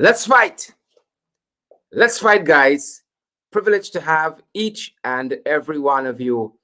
Let's fight. Let's fight, guys. Privileged to have each and every one of you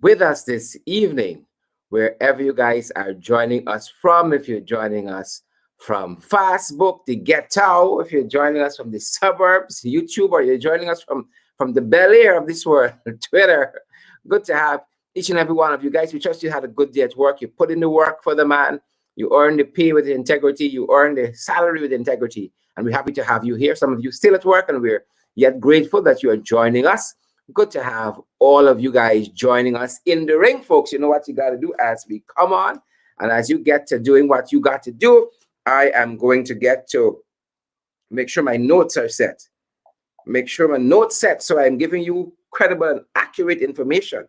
with us this evening, wherever you guys are joining us from. If you're joining us from Facebook, the ghetto, if you're joining us from the suburbs, YouTube, or you're joining us from the Bel Air of this world, Twitter. Good to have each and every one of you guys. We trust you had a good day at work. You put in the work for the man. You earn the pay with integrity. You earn the salary with integrity. And we're happy to have you here. Some of you still at work, and we're yet grateful that you are joining us. Good to have all of you guys joining us in the ring, folks. You know what you got to do as we come on. And as you get to doing what you got to do, I am going to get to make sure my notes are set. Make sure my notes set so I'm giving you credible and accurate information.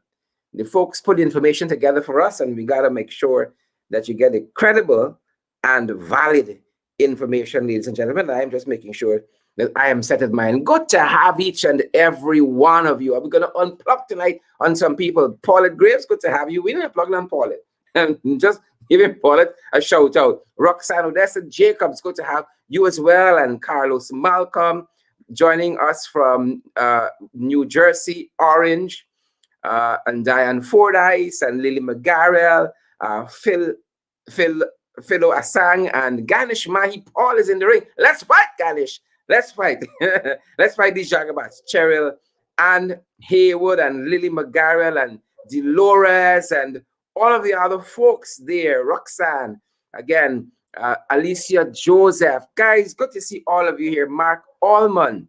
The folks put the information together for us, and we got to make sure that you get a credible and valid information, ladies and gentlemen. I'm just making sure that I am set in mind. Good to have each and every one of you. I'm going to unplug tonight on some people. Paulette Graves, good to have you. We didn't plug on Paulette. And just giving Paulette a shout out. Roxanne Odessa Jacobs, good to have you as well. And Carlos Malcolm joining us from New Jersey, Orange. And Diane Fordyce and Lily McGarrell, Philo Asang, and Ganesh Mahi Paul is in the ring. Let's fight, Ganesh. Let's fight. Let's fight these Jagabats. Cheryl and Haywood and Lily McGarrell and Dolores and all of the other folks there. Roxanne, again, Alicia Joseph. Guys, good to see all of you here. Mark Allman,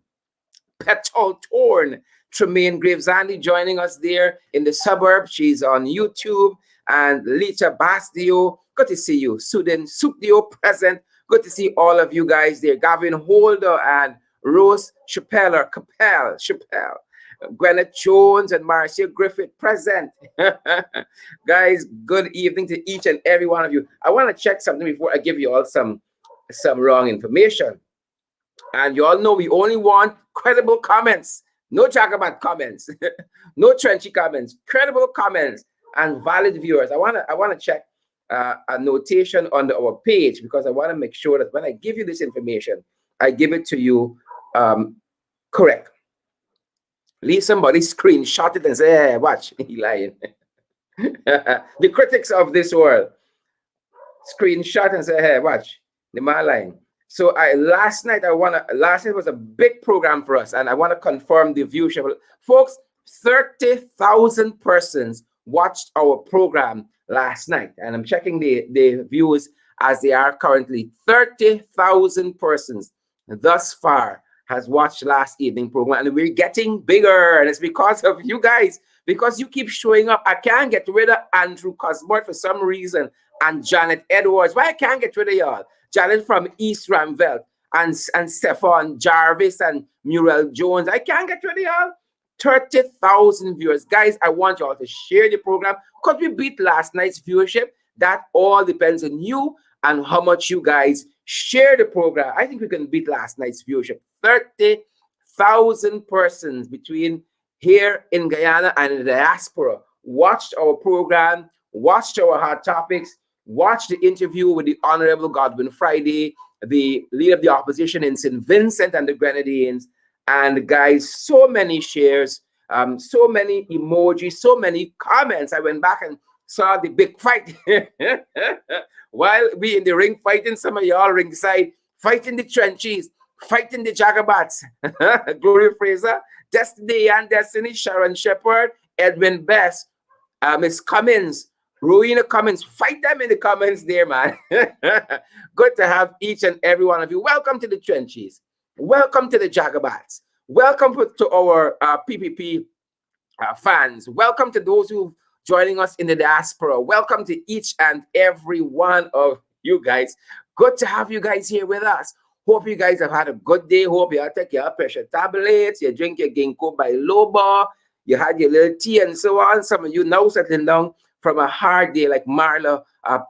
Petal Torn, Tremaine Graves Andy joining us there in the suburbs. She's on YouTube. And Lita Bastio, good to see you. Sudan Supdio present. Good to see all of you guys there. Gavin Holder and Rose Chappelle. Gwyneth Jones and Marcia Griffith present. Guys, good evening to each and every one of you. I want to check something before I give you all some wrong information. And you all know we only want credible comments. No Jagabat comments. No trenchy comments. Credible comments and valid viewers. I want to check a notation on our page, because I want to make sure that when I give you this information, I give it to you correct. Leave somebody screenshot it and say, hey, watch, he lying. The critics of this world screenshot and say, hey, watch, the man lying. So last night was a big program for us, and I want to confirm the viewership. Folks, 30,000 persons watched our program last night, and I'm checking the views as they are currently. 30,000 persons thus far has watched last evening program, and we're getting bigger, and it's because of you guys, because you keep showing up. I can't get rid of Andrew Cosmort for some reason, and Janet Edwards. Why I can't get rid of y'all? Janet from East Ramville, and Stefan Jarvis and Muriel Jones. I can't get rid of y'all. 30,000 viewers. Guys, I want y'all to share the program. Could we beat last night's viewership? That all depends on you and how much you guys share the program. I think we can beat last night's viewership. 30,000 persons between here in Guyana and in the diaspora watched our program, watched our hot topics, watched the interview with the Honorable Godwin Friday, the leader of the opposition in St. Vincent and the Grenadines. And guys, so many shares, so many emojis, so many comments. I went back and saw the big fight. While we in the ring fighting, some of y'all ringside, fighting the trenches, fighting the Jagabats. Gloria Fraser, Destiny and Destiny, Sharon Shepard, Edwin Best, Miss Cummins, Rowena Cummins. Fight them in the comments there, man. Good to have each and every one of you. Welcome to the trenches. Welcome to the Jagabats. Welcome to our PPP fans. Welcome to those who joining us in the diaspora. Welcome to each and every one of you guys. Good to have you guys here with us. Hope you guys have had a good day. Hope you take your pressure tablets, you drink your ginkgo biloba, you had your little tea and so on. Some of you now settling down from a hard day, like Marla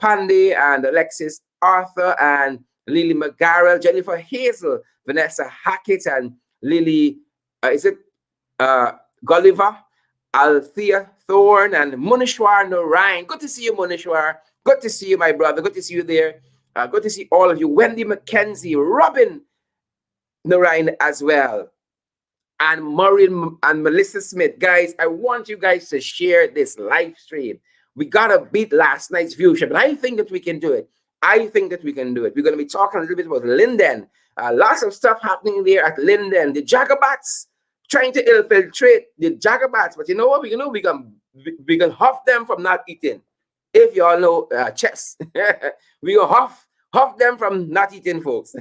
Pandey and Alexis Arthur and Lily McGarrell, Jennifer Hazel, Vanessa Hackett, and Lily, Gulliver, Althea Thorne, and Munishwar Narayan. Good to see you, Munishwar. Good to see you, my brother. Good to see you there. Good to see all of you. Wendy McKenzie, Robin Norine as well, and Maureen and Melissa Smith. Guys, I want you guys to share this live stream. We gotta beat last night's viewership, and I think that we can do it. I think that we can do it. We're gonna be talking a little bit about Linden. Lots of stuff happening there at Linden. The Jagabats trying to infiltrate the Jagabats, but you know what? We can huff them from not eating. If you all know chess, we gonna huff them from not eating, folks.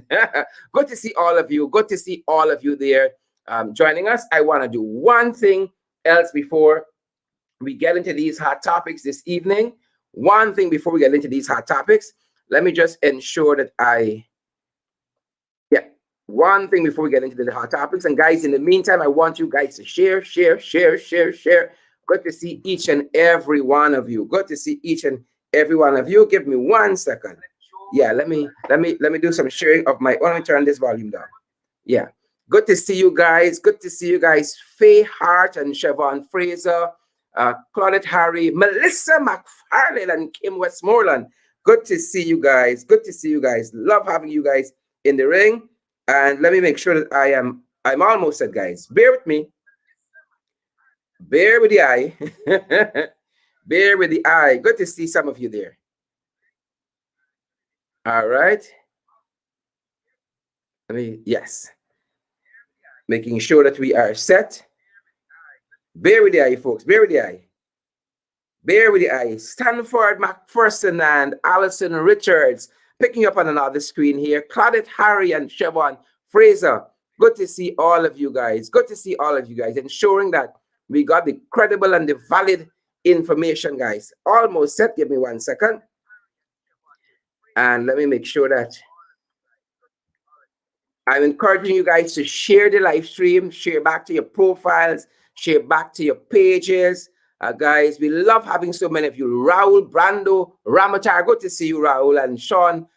Good to see all of you. Good to see all of you there joining us. I want to do one thing else before we get into these hot topics this evening. One thing before we get into these hot topics. Let me just ensure that one thing before we get into the hot topics. And guys, in the meantime, I want you guys to share. Good to see each and every one of you. Good to see each and every one of you. Give me 1 second. Yeah, let me do some sharing of my. Let me turn this volume down. Yeah. Good to see you guys. Good to see you guys. Faye Hart and Siobhan Fraser, Claudette Harry, Melissa McFarlane, and Kim Westmoreland. Good to see you guys. Good to see you guys. Love having you guys in the ring. And let me make sure that I'm almost set, guys. Bear with me. Bear with the eye. Bear with the eye. Good to see some of you there. All right. Yes. Making sure that we are set. Bear with the eye, folks. Bear with the eye. Bear with the eye. Stanford McPherson and Allison Richards picking up on another screen here. Claudette Harry and Siobhan Fraser. Good to see all of you guys. Good to see all of you guys. Ensuring that we got the credible and the valid information, guys. Almost set. Give me 1 second. And let me make sure that I'm encouraging you guys to share the live stream, share back to your profiles, share back to your pages. Guys, we love having so many of you. Raul, Brando, Ramatar, good to see you, Raul, and Sean,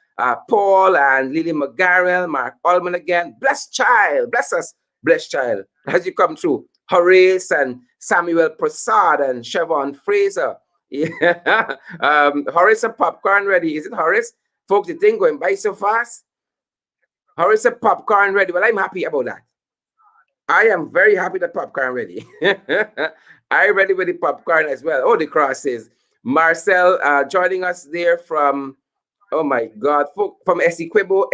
Paul, and Lily McGarrell, Mark Allman again. Blessed child, bless us, blessed child, as you come through. Horace and Samuel Prasad and Siobhan Fraser. Yeah. Horace and popcorn ready. Is it Horace? Folks, the thing going by so fast. Horace said popcorn ready. Well, I'm happy about that. I am very happy that popcorn ready. I ready with the popcorn as well. Oh, the crosses. Marcel joining us there from, oh my God, from Essequibo.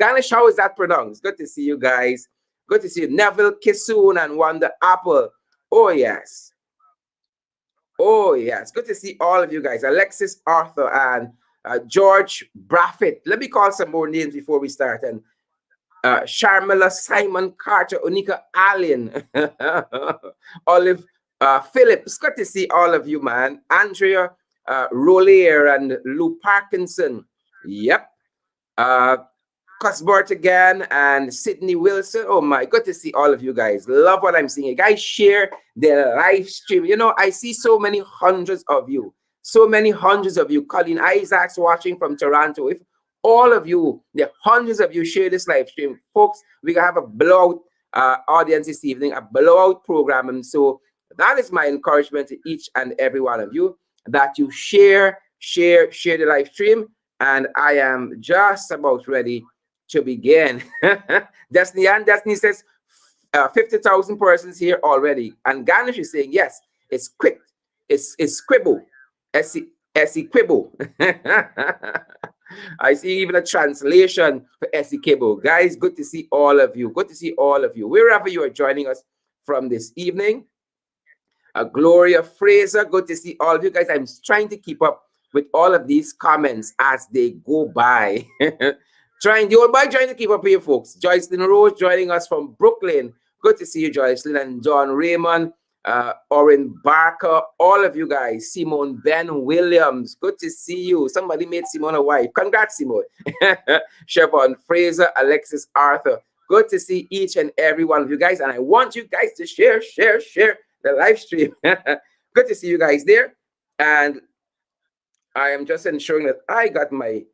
Ganish, how is that pronounced? Good to see you guys. Good to see you. Neville Kissoon and Wanda Apple. Oh, yes. Oh, yes. Good to see all of you guys. Alexis Arthur and George Braffett. Let me call some more names before we start. And Sharmila, Simon Carter, Onika Allen, Olive Phillips. Good to see all of you, man. Andrea Rollier and Lou Parkinson. Yep. Cuthbert again and Sydney Wilson. Oh my, good to see all of you guys. Love what I'm seeing. You guys share the live stream. You know, I see so many hundreds of you. So many hundreds of you. Colleen Isaacs watching from Toronto. If all of you, the hundreds of you share this live stream, folks, we can have a blowout audience this evening, a blowout program. And so that is my encouragement to each and every one of you, that you share the live stream. And I am just about ready to begin. Destiny says 50,000 persons here already. And Ganesh is saying, yes, it's quick. It's Scribble. Essequibo. I see even a translation for Essequibo. Guys, good to see all of you. Good to see all of you. Wherever you are joining us from this evening. Gloria Fraser, good to see all of you guys. I'm trying to keep up with all of these comments as they go by. Trying to keep up here, folks. Joycelyn Rose joining us from Brooklyn. Good to see you, Joycelyn, and John Raymond, Orin Barker, all of you guys. Simone Ben Williams, good to see you. Somebody made Simone a wife. Congrats, Simone. Siobhan Fraser, Alexis Arthur. Good to see each and every one of you guys. And I want you guys to share the live stream. Good to see you guys there. And I am just ensuring that I got my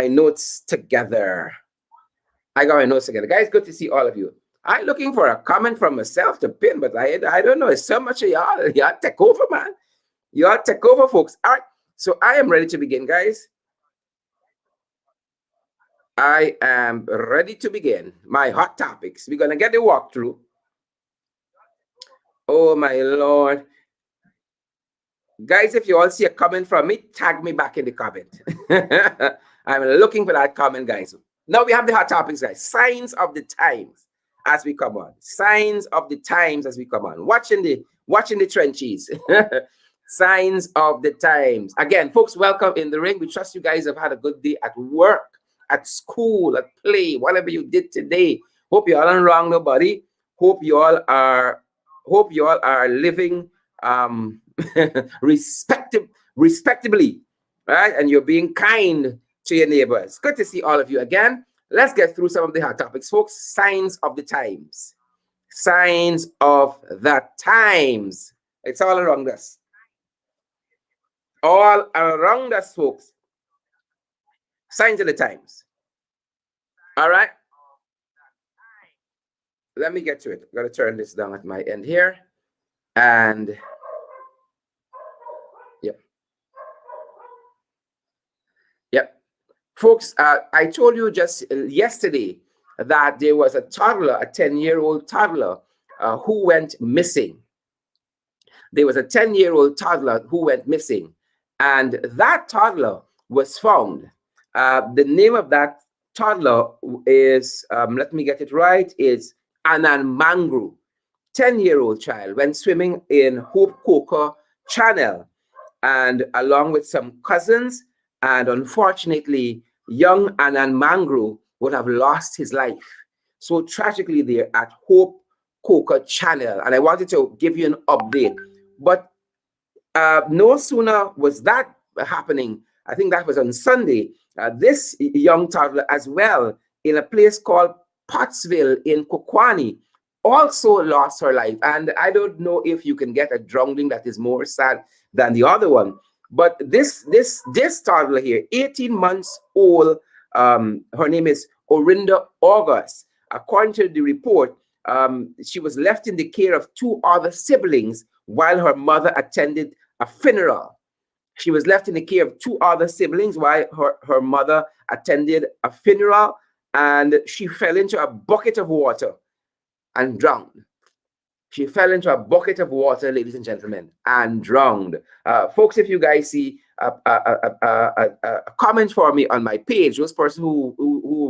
notes together. Guys, good to see all of you. I'm looking for a comment from myself to pin, but I don't know. It's so much of y'all. Y'all take over, man. Y'all take over, folks. All right. So I am ready to begin, guys. I am ready to begin my hot topics. We're gonna get the walkthrough. Oh my Lord. Guys, if you all see a comment from me, tag me back in the comment. I'm looking for that comment, guys. Now we have the hot topics, guys. Signs of the times as we come on. Signs of the times as we come on. Watching the trenches. Signs of the times. Again, folks, welcome in the ring. We trust you guys have had a good day at work, at school, at play, whatever you did today. Hope you all aren't wrong nobody. Hope you all are living respectably, right? And you're being kind to your neighbors. Good to see all of you again. Let's get through some of the hot topics, folks. Signs of the times. Signs of the times. It's all around us. All around us, folks. Signs of the times. All right. Let me get to it. I'm going to turn this down at my end here. And yep. Yep. Folks, I told you just yesterday that there was a toddler, a 10-year-old toddler, who went missing. There was a 10-year-old toddler who went missing, and that toddler was found. The name of that toddler is, let me get it right, is Anan Mangru. 10-year-old child went swimming in Hope Coker Channel, and along with some cousins, and unfortunately, young Anan Mangru would have lost his life so tragically there at Hope Coker Channel. And I wanted to give you an update. But no sooner was that happening, I think that was on Sunday, this young toddler as well, in a place called Pottsville in Kokwani, also lost her life. And I don't know if you can get a drowning that is more sad than the other one. But this toddler here, 18 months old, her name is Orinda August. According to the report, she was left in the care of two other siblings while her mother attended a funeral. She was left in the care of two other siblings while her mother attended a funeral, and she fell into a bucket of water and drowned. She fell into a bucket of water, ladies and gentlemen, and drowned. Folks, if you guys see a comment for me on my page, those persons who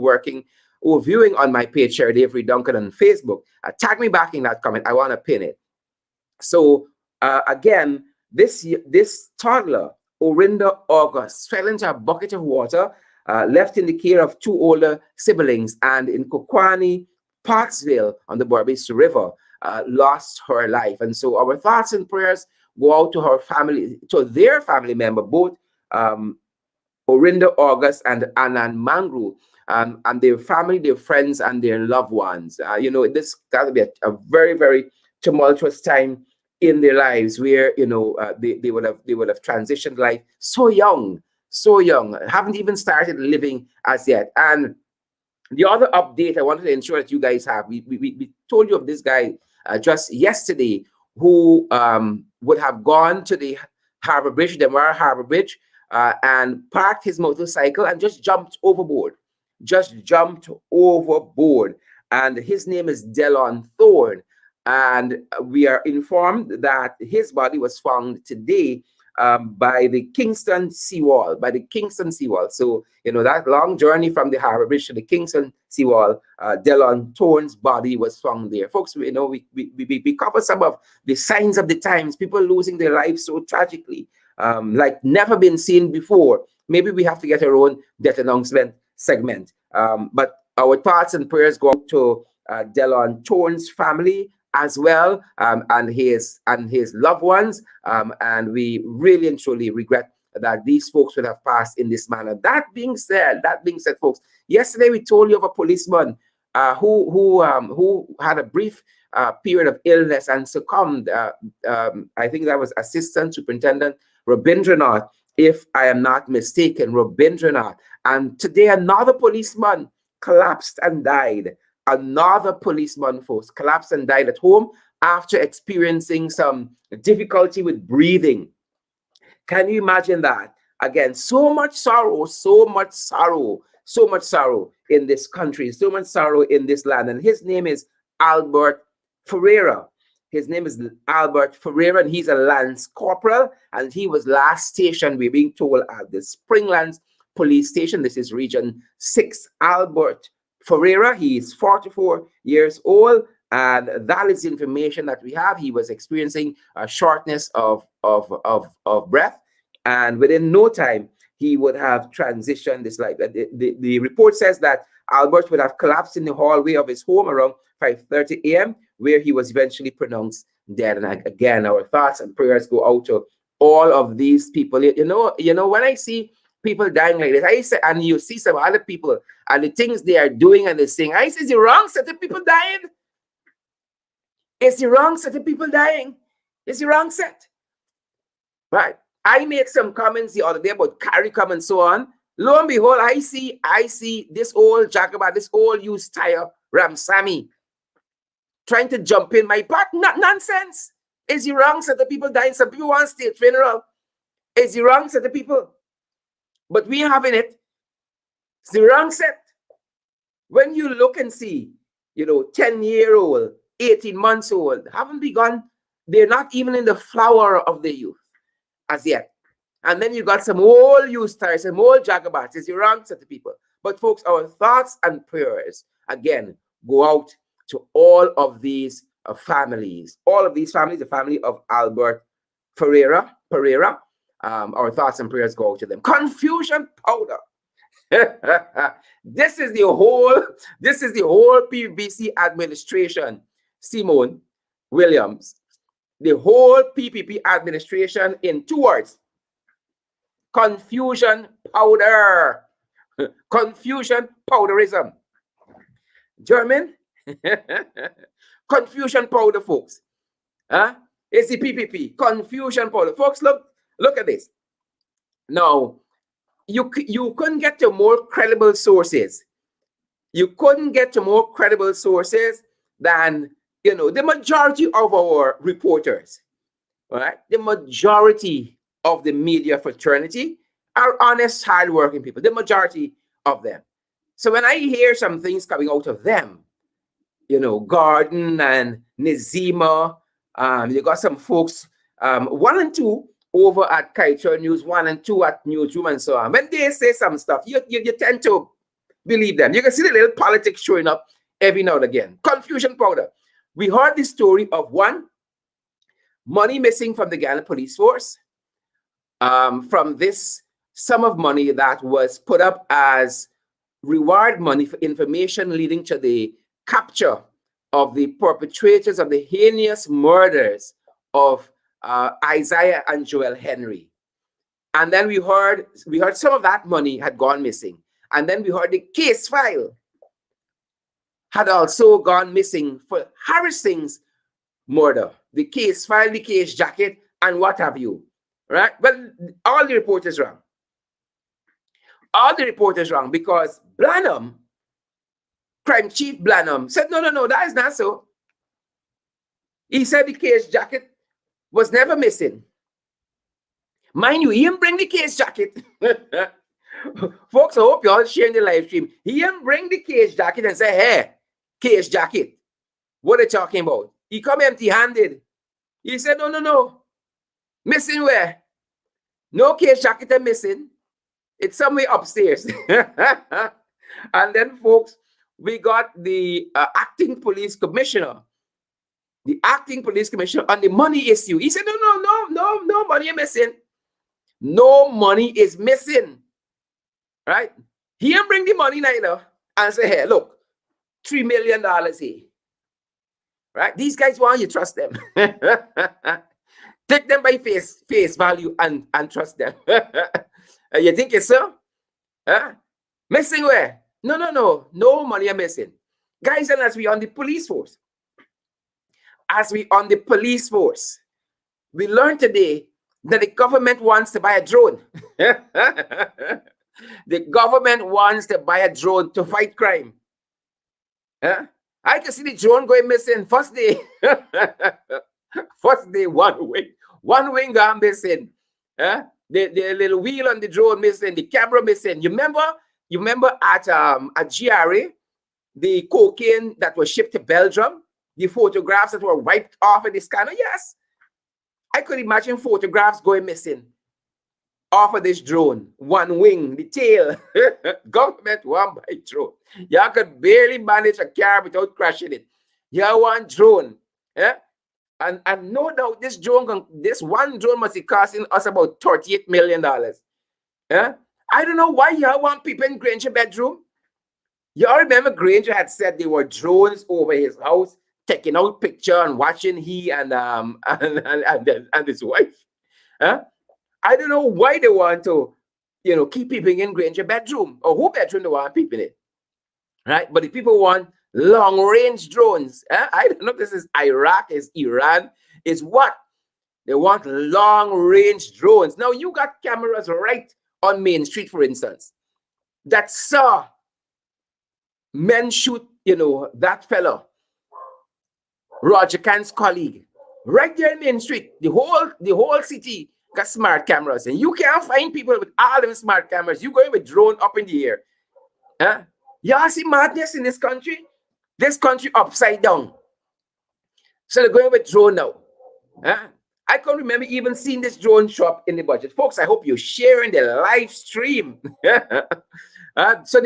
were viewing on my page, Sherry Avery Duncan on Facebook, tag me back in that comment. I want to pin it. So again, this toddler, Orinda August, fell into a bucket of water, left in the care of two older siblings, and in Kokwani, Pottsville on the Barbados River, lost her life. And so our thoughts and prayers go out to her family, to their family member, both Orinda August and Anan Mangru, and their family, their friends, and their loved ones. This got to be a very, very tumultuous time in their lives, where they would have transitioned life so young, haven't even started living as yet. And the other update I wanted to ensure that you guys have, we told you of this guy just yesterday who would have gone to the Harbor Bridge, the Mara Harbor Bridge, and parked his motorcycle and just jumped overboard. And his name is Delon Thorne. And we are informed that his body was found today by the Kingston seawall. So, that long journey from the Harbor Bridge to the Kingston seawall, Delon Thorne's body was found there. Folks, we cover some of the signs of the times, people losing their lives so tragically, like never been seen before. Maybe we have to get our own death announcement segment. But our thoughts and prayers go to Delon Thorne's family as well, and his loved ones, and we really and truly regret that these folks would have passed in this manner. That being said, folks, yesterday we told you of a policeman who had a brief period of illness and succumbed. I think that was Assistant Superintendent Rabindranath, if I am not mistaken, Rabindranath. And today another policeman collapsed and died. Another policeman, folks, collapsed and died at home after experiencing some difficulty with breathing. Can you imagine that? Again, so much sorrow so much sorrow in this country, so much sorrow in this land. And his name is Albert Ferreira. His name is Albert Ferreira, and he's a Lance Corporal, and he was last stationed, we're being told, at the Springlands Police Station. This is Region 6. Albert Ferreira, he is 44 years old, and that is the information that we have. He was experiencing a shortness of breath, and within no time, he would have transitioned this life. The report says that Albert would have collapsed in the hallway of his home around 5:30 a.m., where he was eventually pronounced dead. And again, our thoughts and prayers go out to all of these people. You know, when I see people dying like this, I say, and you see some other people and the things they are doing and they saying, I say, it's the wrong set of people dying. It's the wrong set of people dying. It's the wrong set. Right? I made some comments the other day about CARICOM and so on. Lo and behold, I see this old Jacobite, this old used tire Ramsamy trying to jump in my part. Not nonsense. It's the wrong set of people dying. Some people want state funeral. It's the wrong set of people. But we having it. It's the wrong set. When you look and see, 10-year-old, 18 months old, haven't begun, they're not even in the flower of the youth as yet. And then you got some old used tires, some old Jacobites. It's the wrong set of people. But folks, our thoughts and prayers, again, go out to all of these families. All of these families, the family of Albert Ferreira. Our thoughts and prayers go out to them. Confusion powder. This is the whole PPPC administration. Simone Williams. The whole PPP administration in 2 words. Confusion powder. Confusion powderism. Jermaine? Confusion powder, folks. It's the PPP. Confusion powder. Folks, look at this. Now, you couldn't get to more credible sources. You couldn't get to more credible sources than, the majority of our reporters, right? The majority of the media fraternity are honest, hardworking people. The majority of them. So when I hear some things coming out of them, Gordon and Nazima, you got some folks, 1 and 2 over at Kaiser News, 1 and 2 at Newsroom and so on. When they say some stuff, you tend to believe them. You can see the little politics showing up every now and again. Confusion powder. We heard the story of money missing from the Ghana police force, from this sum of money that was put up as reward money for information leading to the capture of the perpetrators of the heinous murders of Isaiah and Joel Henry. And then we heard some of that money had gone missing. And then we heard the case file had also gone missing for Harrison's murder. The case file, the case jacket, and what have you. Right? Well, all the reporters wrong. All the reporters wrong, because Blanham, Crime Chief Blanham, said, no, that is not so. He said the case jacket was never missing. Mind you, he didn't bring the case jacket. Folks, I hope you all sharing the live stream. He didn't bring the case jacket and say, hey, case jacket, what are you talking about? He come empty-handed. He said, no. Missing where? No case jacket are missing. It's somewhere upstairs. And then, folks, we got the acting police commissioner. The acting police commissioner on the money issue. He said, no money is missing. No money is missing. Right? He didn't bring the money neither and say, hey, look, $3 million here. Right? These guys want you to trust them. Take them by face value and trust them. You think it's so? Missing where? No money are missing. Guys, and as we on the police force, we learned today that the government wants to buy a drone. The government wants to buy a drone to fight crime. I can see the drone going missing first day. First day, one wing gone missing. The little wheel on the drone missing, the camera missing. You You remember at GRA, the cocaine that was shipped to Belgium, the photographs that were wiped off in the scanner? Yes. I could imagine photographs going missing off of this drone. One wing, the tail. Government one by drone. Y'all could barely manage a car without crashing it. Y'all want drone. Yeah? And no doubt this one drone must be costing us about $38 million. Yeah? I don't know why y'all want people in Granger bedroom. Y'all remember Granger had said there were drones over his house taking out picture and watching he and his wife. Huh? I don't know why they want to, keep people in Granger bedroom, or who bedroom they want people in it. Right? But the people want long-range drones. I don't know if this is Iraq, is Iran, is what? They want long-range drones. Now, you got cameras right on Main Street, for instance, that saw men shoot, that fellow, Roger Khan's colleague, right there in Main Street. The whole city got smart cameras, and you can't find people with all them smart cameras. You going with drone up in the air. Huh? Y'all see madness in this country? This country upside down. So they're going with drone now. Huh? I can't remember even seeing this drone show up in the budget. Folks, I hope you're sharing the live stream. So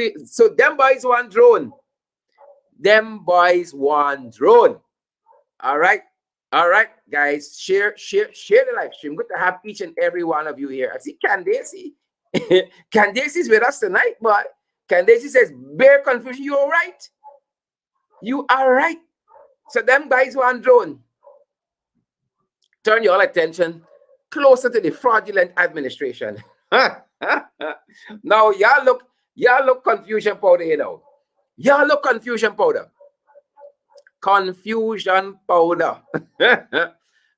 them boys want drone. Them boys want drone. All right. All right, guys. Share the live stream. Good to have each and every one of you here. I see Candace. Candace is with us tonight, but Candace says, bear confusion. You all right? You are right. So them guys want drone. Turn your attention closer to the fraudulent administration. Now, y'all look confusion powder, Y'all look confusion powder. Confusion powder.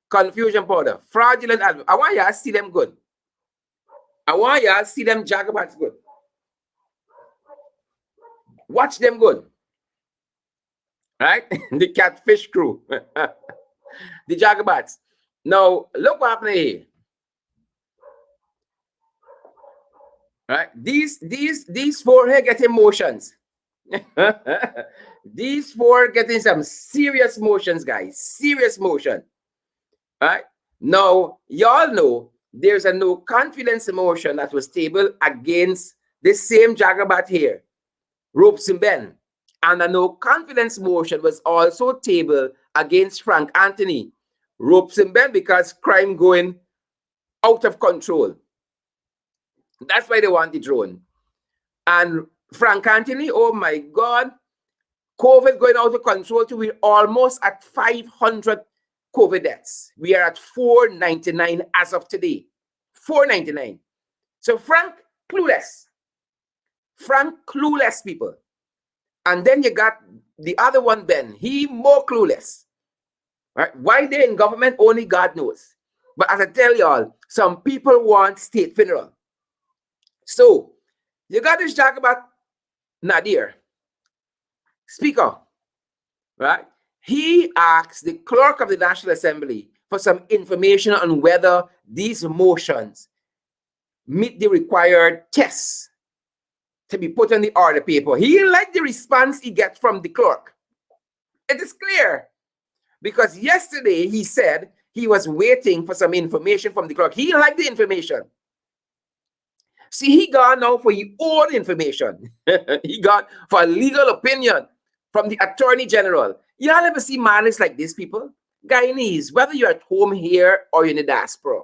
Confusion powder. Fraudulent admin. I want y'all to see them good. I want y'all to see them jagabats good. Watch them good. Right? The catfish crew. The jagabats. Now, look what happened here. Right? These four here get emotions. These four getting some serious motions, guys. Serious motion. Right? Now, y'all know there's a no confidence motion that was tabled against this same jagabat here, Robeson Ben. And a no confidence motion was also tabled against Frank Anthony, Robeson Ben, because crime going out of control. That's why they want the drone. And Frank Anthony, oh my God, COVID going out of control too. We're almost at 500 COVID deaths. We are at 499 as of today. 499. So Frank, clueless. Frank, clueless, people. And then you got the other one, Ben. He more clueless. Right? Why they in government, only God knows. But as I tell y'all, some people want state funeral. So you got this jagabat Nadir, Speaker, right? He asked the clerk of the National Assembly for some information on whether these motions meet the required tests to be put on the order paper. He liked the response he gets from the clerk. It is clear. Because yesterday he said he was waiting for some information from the clerk. He liked the information. See, he got now for his own information. He got for a legal opinion from the Attorney General. Y'all ever see malice like this, people? Guyanese, whether you're at home here or you're in the diaspora,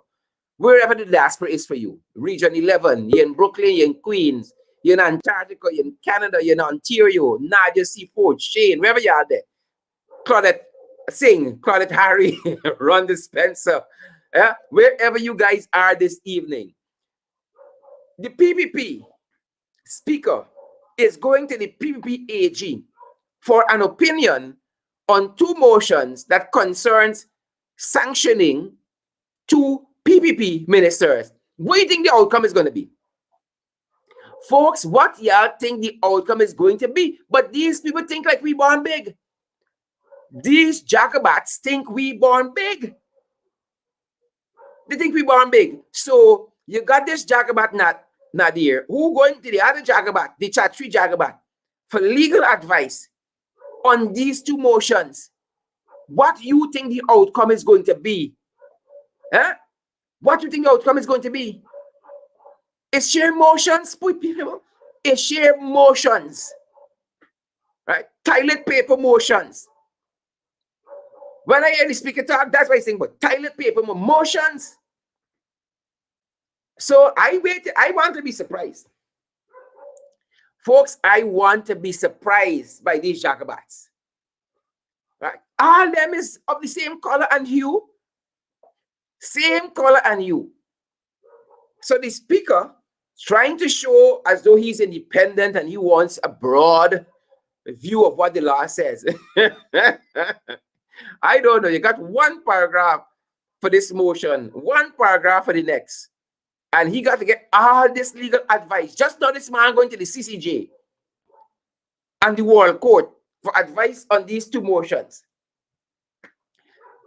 wherever the diaspora is for you, Region 11, you're in Brooklyn, you're in Queens, you're in Antarctica, you're in Canada, you're in Ontario, Nadia Seafood, Shane, wherever you are there. Claudette Singh, Claudette Harry, Rhonda Spencer, wherever you guys are this evening. The PPP speaker is going to the PPP AG for an opinion on two motions that concerns sanctioning two PPP ministers. What do you think the outcome is going to be? Folks, what y'all think the outcome is going to be? But these people think like we born big. These jacobats think we born big. They think we born big. So you got this jacobat Nadir, who going to the other Jagabat, the Chatri Jagabat, for legal advice on these two motions? What you think the outcome is going to be? Huh? What do you think the outcome is going to be? It's share motions, people. It's share motions. Right? Toilet paper motions. When I hear the speaker talk, that's why I think about toilet paper motions. So I want to be surprised. Folks, I want to be surprised by these Jacobats. Right? All them is of the same color and hue. Same color and hue. So the speaker trying to show as though he's independent and he wants a broad view of what the law says. I don't know. You got one paragraph for this motion, one paragraph for the next. And he got to get all this legal advice. Just now this man going to the CCJ and the World Court for advice on these two motions.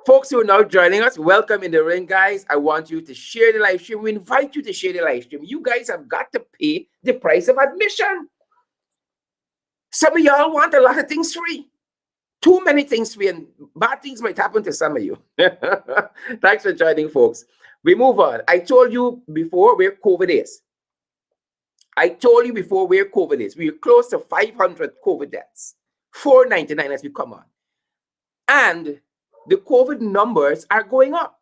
Folks who are now joining us, welcome in the ring, guys. I want you to share the live stream. We invite you to share the live stream. You guys have got to pay the price of admission. Some of y'all want a lot of things free. Too many things free, and bad things might happen to some of you. Thanks for joining, folks. We move on. I told you before where COVID is. I told you before where COVID is. We're close to 500 COVID deaths. 499 as we come on. And the COVID numbers are going up.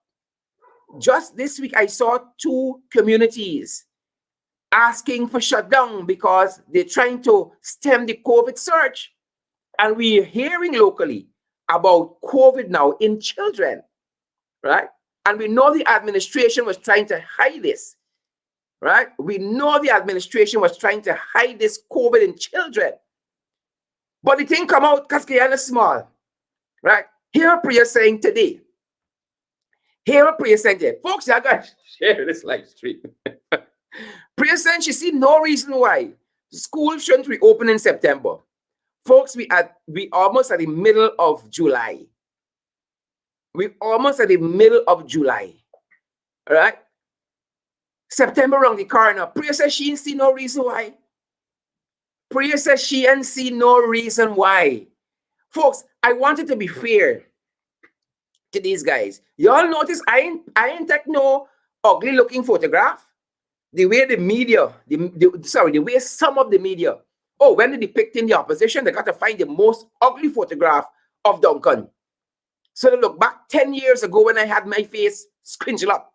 Just this week, I saw 2 communities asking for shutdown because they're trying to stem the COVID surge. And we're hearing locally about COVID now in children, right? And we know the administration was trying to hide this, right? We know the administration was trying to hide this COVID in children. But the thing come out because Guyana is small, right? Here a prayer saying today. Here a prayer saying today. Folks, I got to share this live stream. Prayer saying she see no reason why school shouldn't reopen in September. Folks, we almost at the middle of July. We're almost at the middle of July. All right? September around the corner. Priya says she ain't see no reason why. Priya says she ain't see no reason why. Folks, I wanted to be fair to these guys. Y'all notice I ain't take no ugly looking photograph. The way the media, the way some of the media, when they're depicting the opposition, they got to find the most ugly photograph of Duncan. So they look back 10 years ago when I had my face scrunched up.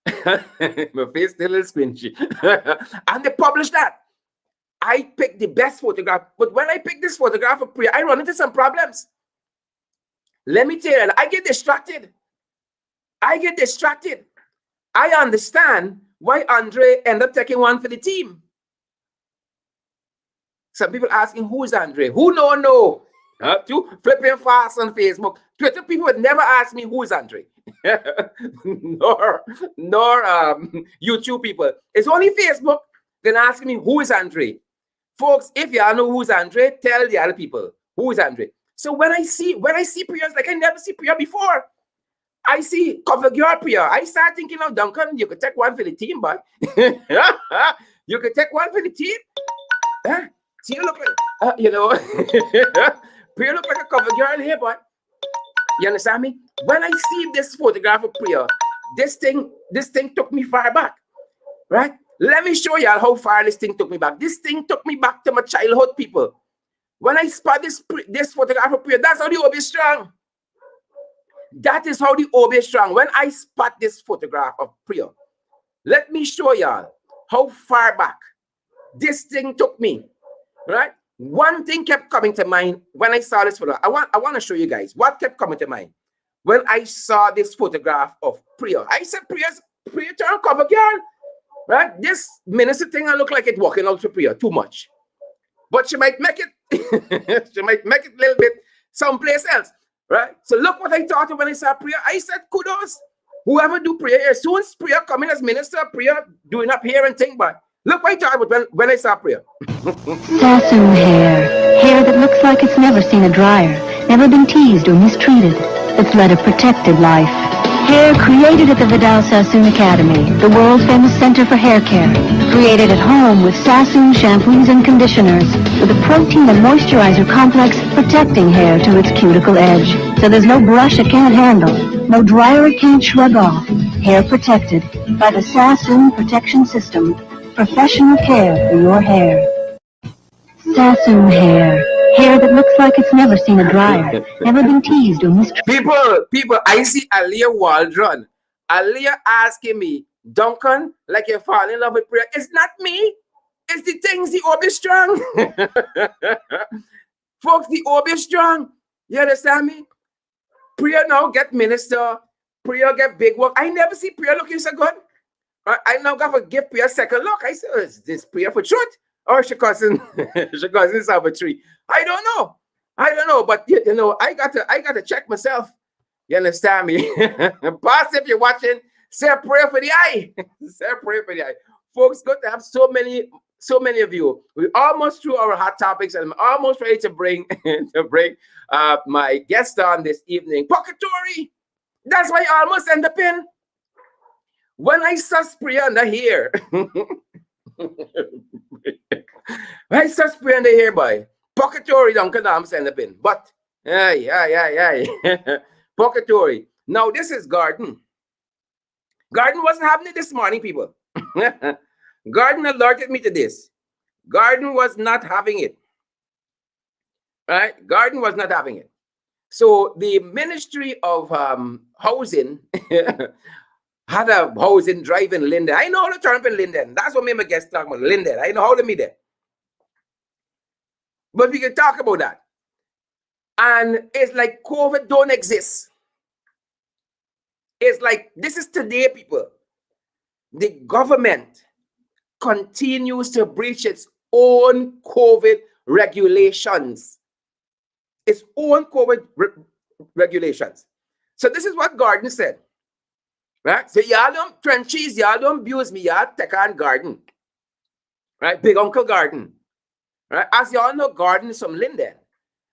My face still is squinchy. And they published that. I picked the best photograph. But when I picked this photograph of Priya, I run into some problems. Let me tell you, I get distracted. I understand why Andre ended up taking one for the team. Some people asking, who is Andre? Who no? You flipping fast on Facebook. Twitter people would never ask me who is Andre. nor YouTube people. It's only Facebook then asking me who is Andre. Folks, if y'all know who's Andre, tell the other people who is Andre. So when I see Priya, like I never see Priya before. I see Figueria Priya. I start thinking of Duncan, you could take one for the team, boy. You could take one for the team. See, you look like, Priya look like a cover girl here, boy. You understand me? When I see this photograph of Priya, this thing took me far back, right? Let me show y'all how far this thing took me back. This thing took me back to my childhood, people. When I spot this photograph of Priya, that's how the OB is strong. That is how the OB is strong. When I spot this photograph of Priya, let me show y'all how far back this thing took me, right? One thing kept coming to mind when I saw this photograph. I want to show you guys what kept coming to mind when I saw this photograph of Priya. I said, Priya turn cover girl, right? This minister thing, I look like it walking out to Priya too much, but she might make it. She might make it a little bit someplace else, right? So look what I thought when I saw Priya. I said, kudos. Whoever do Priya here, soon as Priya come in as minister, Priya doing up here and thing, but look what I thought about when I saw Priya. Sasu hair that looks like it's never seen a dryer, never been teased or mistreated. It's led a protected life. Hair created at the Vidal Sassoon Academy, the world-famous center for hair care. Created at home with Sassoon shampoos and conditioners, with a protein and moisturizer complex protecting hair to its cuticle edge. So there's no brush it can't handle, no dryer it can't shrug off. Hair protected by the Sassoon Protection System. Professional care for your hair. Sassoon hair. Hair that looks like it's never seen a dryer, never been teased or mistreated. People, I see Aliyah Waldron. Aliyah asking me, Duncan, like you fall in love with prayer. It's not me. It's the things the orb is strong. Folks, the orb is strong. You understand me? Prayer now get minister. Prayer get big work. I never see prayer looking so good. I now got to give prayer a second look. I said, is this prayer for truth? Or she cousin, she cousin Salvatore. I don't know. But you know, I got to check myself. You understand me? Pastor, if you're watching, say a prayer for the eye. Say a prayer for the eye. Folks, good to have so many of you. We're almost through our hot topics, and I'm almost ready to bring my guest on this evening. Pocketori. That's why I almost end up in. When I saw prayer under here. I saw spray in the hair, boy. Pocketori don't come down end up in. But yeah. Pocketori. Now this is Garden. Garden wasn't having it this morning, people. Garden alerted me to this. Garden was not having it. Right? Garden was not having it. So the Ministry of Housing had a housing drive in Linden. I know how to turn up in Linden. That's what made my guest talk about Linden. I know how to meet there. But we can talk about that. And it's like COVID don't exist. It's like, this is today, people. The government continues to breach its own COVID regulations. Its own COVID regulations. So this is what Garden said. Right? So y'all don't trenches, y'all don't abuse me, y'all take on Garden. Right? Big Uncle Garden. Right? As y'all know, Garden is from Linden.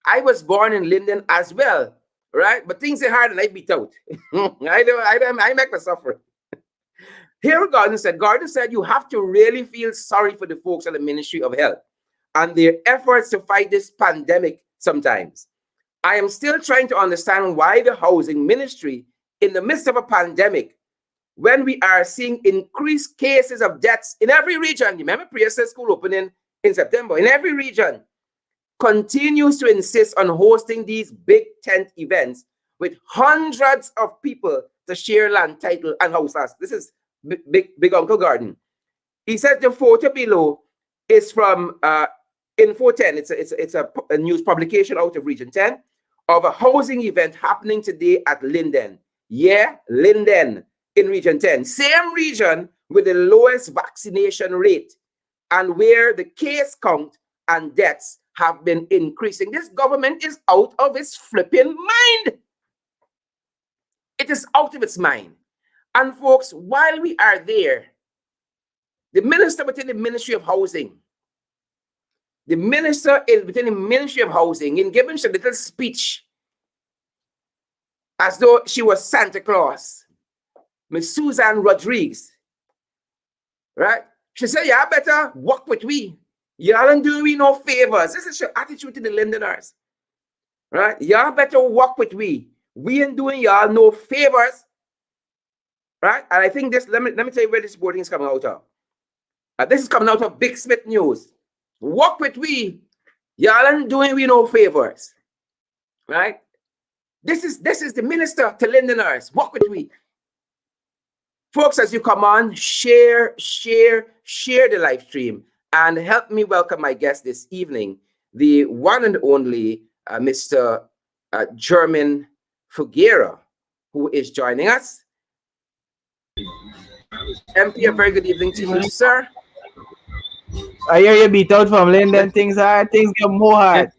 I was born in Linden as well. Right? But things are hard and I beat out. I make myself suffer. Here Garden said, you have to really feel sorry for the folks at the Ministry of Health and their efforts to fight this pandemic sometimes. I am still trying to understand why the housing ministry, in the midst of a pandemic, when we are seeing increased cases of deaths in every region, remember Priya-said school opening in September, in every region, continues to insist on hosting these big tent events with hundreds of people to share land, title, and houses. This is Big Uncle Garden. He says the photo below is from Info 10. It's a news publication out of Region 10 of a housing event happening today at Linden. Yeah, Linden in Region 10. Same region with the lowest vaccination rate and where the case count and deaths have been increasing. This government is out of its flipping mind. It is out of its mind. And folks, while we are there, the minister within the Ministry of Housing, in giving a little speech as though she was Santa Claus, Miss Susan Rodriguez, right? She said, y'all better work with we. Y'all don't do we no favors. This is your attitude to the Lindeners, right? Y'all better work with we. We ain't doing y'all no favors, right? And I think this, let me tell you where this reporting is coming out of. This is coming out of Big Smith News. Work with we. Y'all ain't doing we no favors, right? This is the minister to Lindeners. Work with we. Folks, as you come on, share the live stream and help me welcome my guest this evening, the one and only Mr. Jermaine Figueria, who is joining us. MP, a very good evening to you, sir. I hear you beat out from Linden. Things get more hard.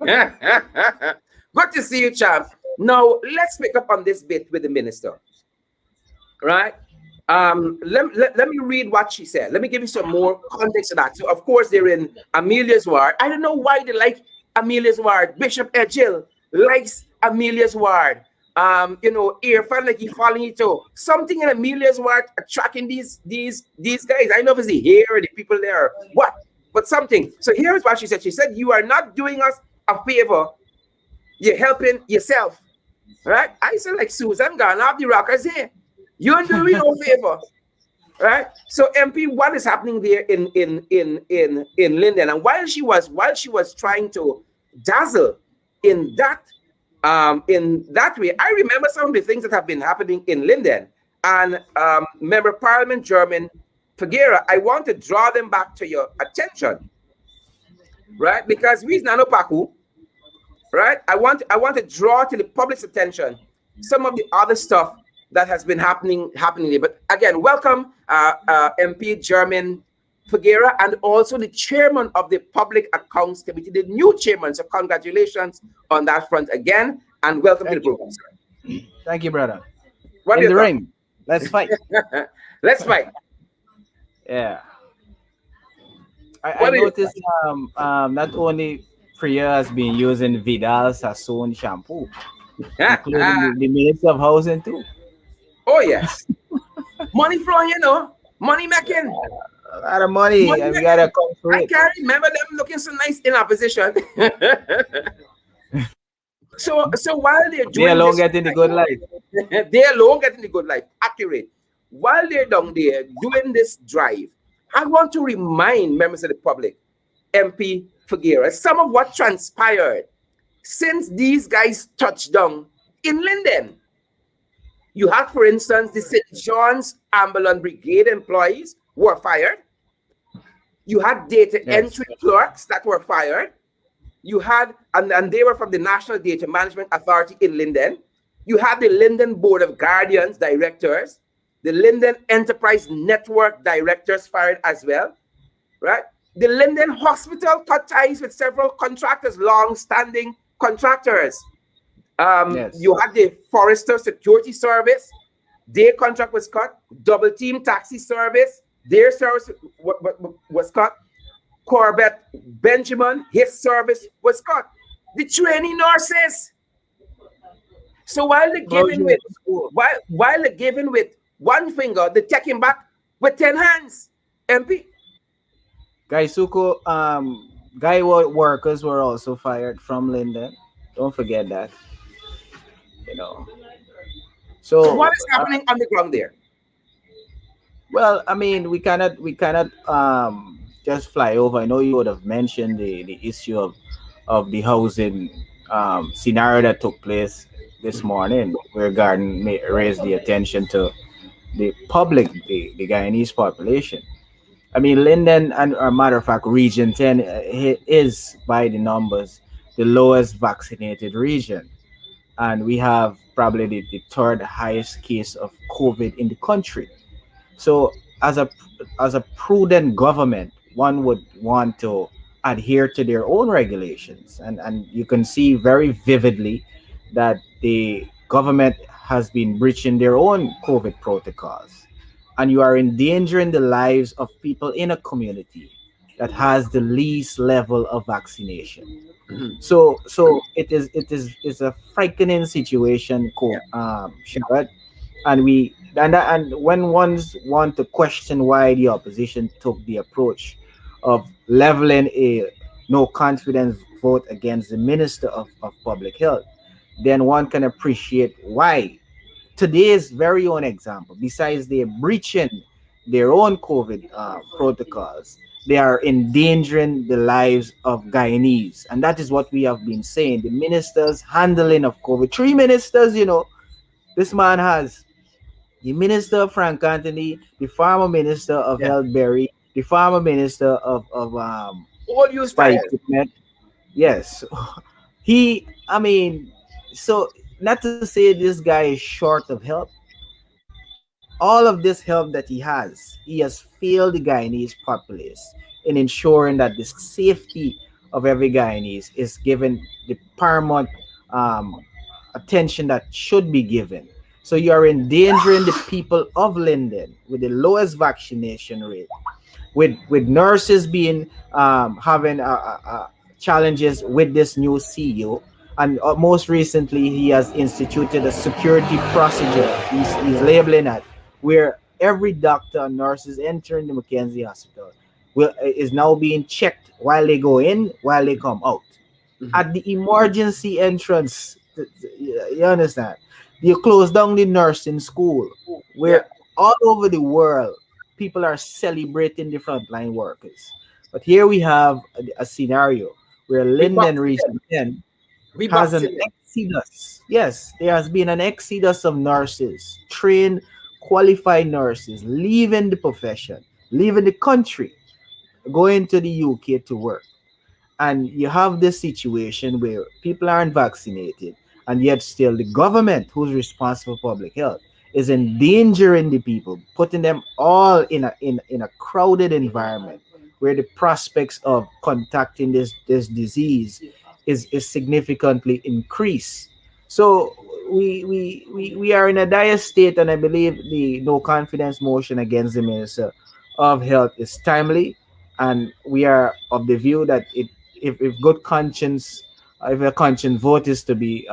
Good to see you, champ. Now, let's pick up on this bit with the minister. Right? Let me read what she said. Let me give you some more context to that. So, of course, they're in Amelia's ward. I don't know why they like Amelia's ward. Bishop Edghill likes Amelia's ward. Earphone like he following it too. Something in Amelia's work attracting these guys. I know if it's the hair or the people there or what, but something. So here's what she said. She said, "You are not doing us a favor. You're helping yourself." Right? I said, like Susan gonna have the rockers here. You ain't doing me no favor. Right? So MP, what is happening there in Linden? And while she was trying to dazzle in that way, I remember some of the things that have been happening in Linden. And Member of Parliament Jermaine Figueria, I want to draw them back to your attention, right? Because we Nanopaku, right? I want to draw to the public's attention some of the other stuff that has been happening there. But again, welcome MP Jermaine Figueira and also the chairman of the Public Accounts Committee, the new chairman. So congratulations on that front again, and welcome to the program, sir. Thank you, brother. What In do the you ring. Let's fight. Let's fight. Yeah. I What do you noticed not only Priya has been using Vidal Sassoon shampoo, including the Minister of Housing too. Oh yes. Money flowing, money making. A lot of money, Money and we making. gotta come through I it. can't remember them looking so nice in opposition. So while they're They doing alone this, getting the good life. they alone getting the good life. Accurate. While they're down there doing this drive, I want to remind members of the public, MP Figueira, some of what transpired since these guys touched down in Linden. You had, for instance, the St. John's Ambulance Brigade employees were fired. You had data entry clerks that were fired. You had, and they were from the National Data Management Authority in Linden. You had the Linden Board of Guardians directors, the Linden Enterprise Network directors fired as well, right? The Linden Hospital cut ties with several contractors, long-standing contractors. You had the Forester Security Service, their contract was cut. Double Team Taxi Service, their service was cut. Corbett Benjamin, his service was cut. The training nurses. So while they're giving with one finger, they're taking back with 10 hands. MP. Guys, Suko, workers were also fired from Linden. Don't forget that. So what is happening on the ground there? Well, I mean, we cannot just fly over. I know you would have mentioned the issue of the housing scenario that took place this morning, where Garden raised the attention to the public, the Guyanese population. I mean, Linden and, a matter of fact, Region 10 is, by the numbers, the lowest vaccinated region. And we have probably the third highest case of COVID in the country. So as a prudent government, one would want to adhere to their own regulations. And you can see very vividly that the government has been breaching their own COVID protocols. And you are endangering the lives of people in a community that has the least level of vaccination. So it's a frightening situation, Sharad. And when ones want to question why the opposition took the approach of leveling a no confidence vote against the Minister of Public Health, then one can appreciate why today's very own example, besides they're breaching their own COVID protocols, they are endangering the lives of Guyanese. And that is what we have been saying. The minister's handling of COVID. 3 ministers, this man has. The Minister of Frank Anthony, the former Minister of Health Berry, the former Minister of all you Spike. Yes. So not to say this guy is short of help. All of this help that he has failed the Guyanese populace in ensuring that the safety of every Guyanese is given the paramount attention that should be given. So you are endangering the people of Linden with the lowest vaccination rate, with nurses being having challenges with this new CEO, And most recently, he has instituted a security procedure. He's labeling it where every doctor and nurses entering the Mackenzie Hospital is now being checked while they go in, while they come out Mhm. at the emergency entrance. You understand? You close down the nursing school Yeah. where all over the world people are celebrating the frontline workers. But here we have a scenario where We Linden boxing Region them. 10 We has an boxing them. exodus. Yes, there has been an exodus of nurses, trained, qualified nurses leaving the profession, leaving the country, going to the UK to work. And you have this situation where people aren't vaccinated, and yet still the government, who's responsible for public health, is endangering the people, putting them all in a crowded environment where the prospects of contacting this disease is significantly increased. So we are in a dire state, and I believe the no confidence motion against the minister of health is timely, and we are of the view that if good conscience, if a conscience vote is to be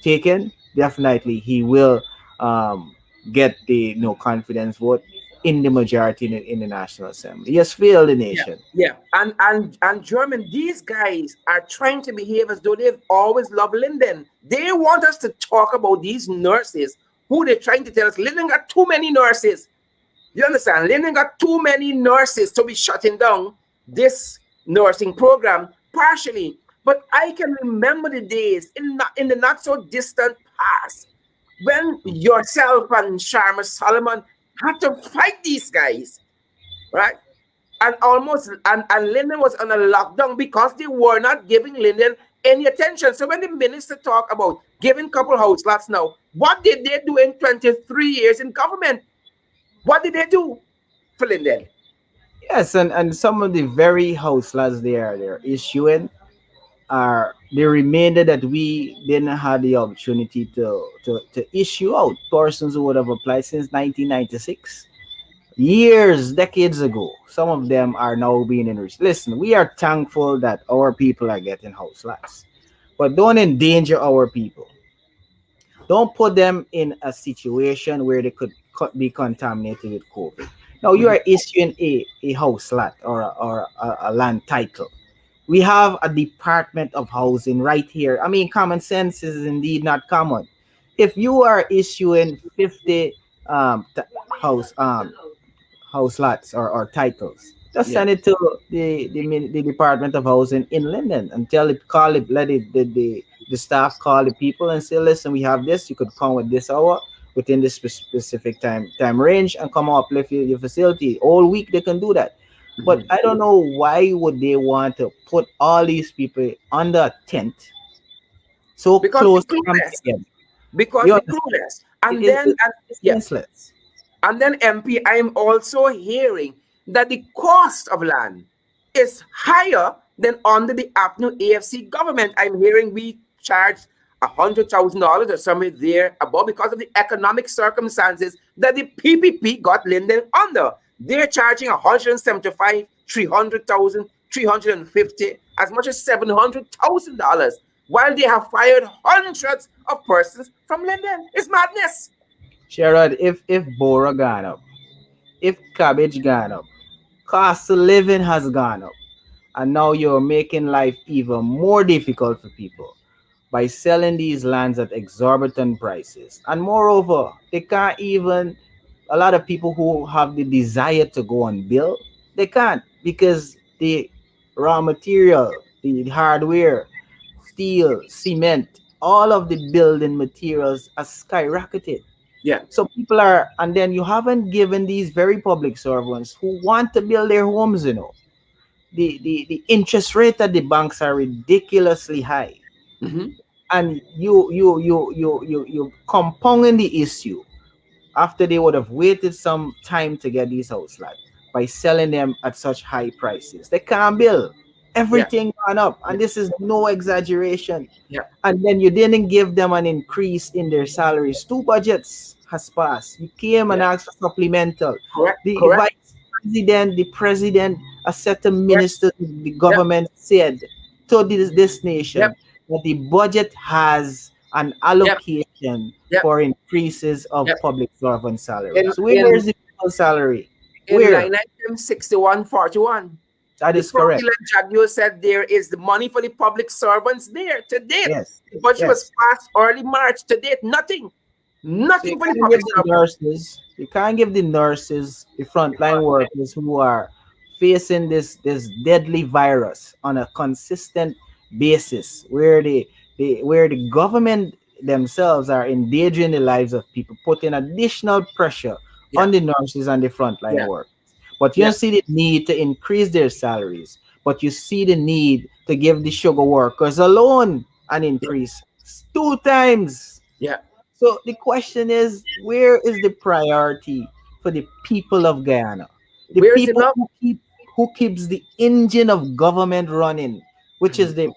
taken, definitely he will um, get the no confidence vote in the majority in the National Assembly. Yes, fail the Yeah, nation. yeah, and German, these guys are trying to behave as though they've always loved Linden. They want us to talk about these nurses who they're trying to tell us Linden got too many nurses. You understand? Linden got too many nurses to be shutting down this nursing program partially. But I can remember the days in the not so distant past when yourself and Sharma Solomon had to fight these guys, right? And Linden was on a lockdown because they were not giving Linden any attention. So when the minister talked about giving couple house lots now, what did they do in 23 years in government? What did they do for Linden? Yes, and some of the very house laws they're issuing are the remainder that we didn't have the opportunity to issue out persons who would have applied since 1996, years, decades ago. Some of them are now being enriched. Listen, we are thankful that our people are getting house lots, but don't endanger our people. Don't put them in a situation where they could be contaminated with COVID. Now you Mhm, are issuing a house lot or a land title. We have a Department of Housing right here. I mean, common sense is indeed not common. If you are issuing 50 house house lots or titles, just yeah. send it to the Department of Housing in Linden and tell it, call it, let it the staff call the people and say, listen, we have this. You could come with this hour within this specific time range and come up uplift your facility all week. They can do that. But Mhm. I don't know why would they want to put all these people under a tent so Because close they're to come clueless. together. Because You they're understand? clueless. And then, and It's yeah, senseless. and then MP, I am also hearing that the cost of land is higher than under the APNU AFC government. I'm hearing we charge $100,000 or somewhere there above because of the economic circumstances that the PPP got Linden under. They're charging 175, 300,000, 350, as much as $700,000, while they have fired hundreds of persons from Linden. It's madness. Sherrod, if Bora gone up, if cabbage gone up, cost of living has gone up, and now you're making life even more difficult for people by selling these lands at exorbitant prices. And moreover, they can't even, a lot of people who have the desire to go and build, they can't because the raw material, the hardware, steel, cement, all of the building materials are skyrocketed. Yeah. So people are, and then you haven't given these very public servants who want to build their homes, the interest rate at the banks are ridiculously high, Mhm. and you compounding the issue after they would have waited some time to get these house lots by selling them at such high prices. They can't build. Yeah. Everything gone up, Yeah. and this is no exaggeration. Yeah. And then you didn't give them an increase in their salaries. Two budgets has passed. You came and Yeah. asked for supplemental. Correct. The Correct. vice the president, a certain Correct. minister, the Yep. government said to this Yep. nation that the budget has an Yep. allocation Yep. for increases of Yep. public servant In salaries. Where in is the people's salary? in Where? line item 6141. That The is correct. fraudulent Jagyo said there is the money for the public servants there to date. Yes. The budget was Yes. passed early March to date. Nothing. So you Nothing for the can't public give the servants. nurses, you can't give the nurses, the frontline workers who are facing this deadly virus on a consistent basis, where the government themselves are endangering the lives of people, putting additional pressure Yeah, on the nurses and the frontline yeah, workers. But you yeah, don't see the need to increase their salaries, but you see the need to give the sugar workers alone an yeah, increase two times. yeah. So the question is, where is the priority for the people of Guyana? The Where is the people love? who keeps the engine of government running, which Mhm. is the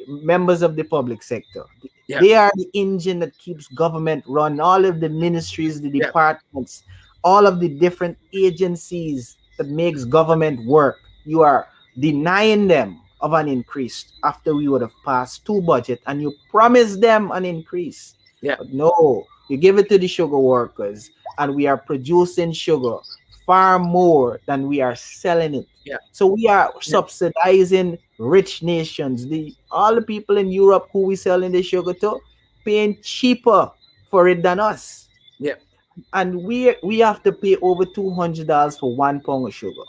members of the public sector. Yeah, They are the engine that keeps government run. All of the ministries, the yeah, departments, all of the different agencies that makes government work. You are denying them of an increase after we would have passed two budget, and you promise them an increase. yeah, But no, you give it to the sugar workers, and we are producing sugar far more than we are selling it. yeah, So we are yeah, subsidizing rich nations. The all the people in Europe who we selling the sugar to, paying cheaper for it than us. yeah. And we have to pay over $200 for 1 pound of sugar.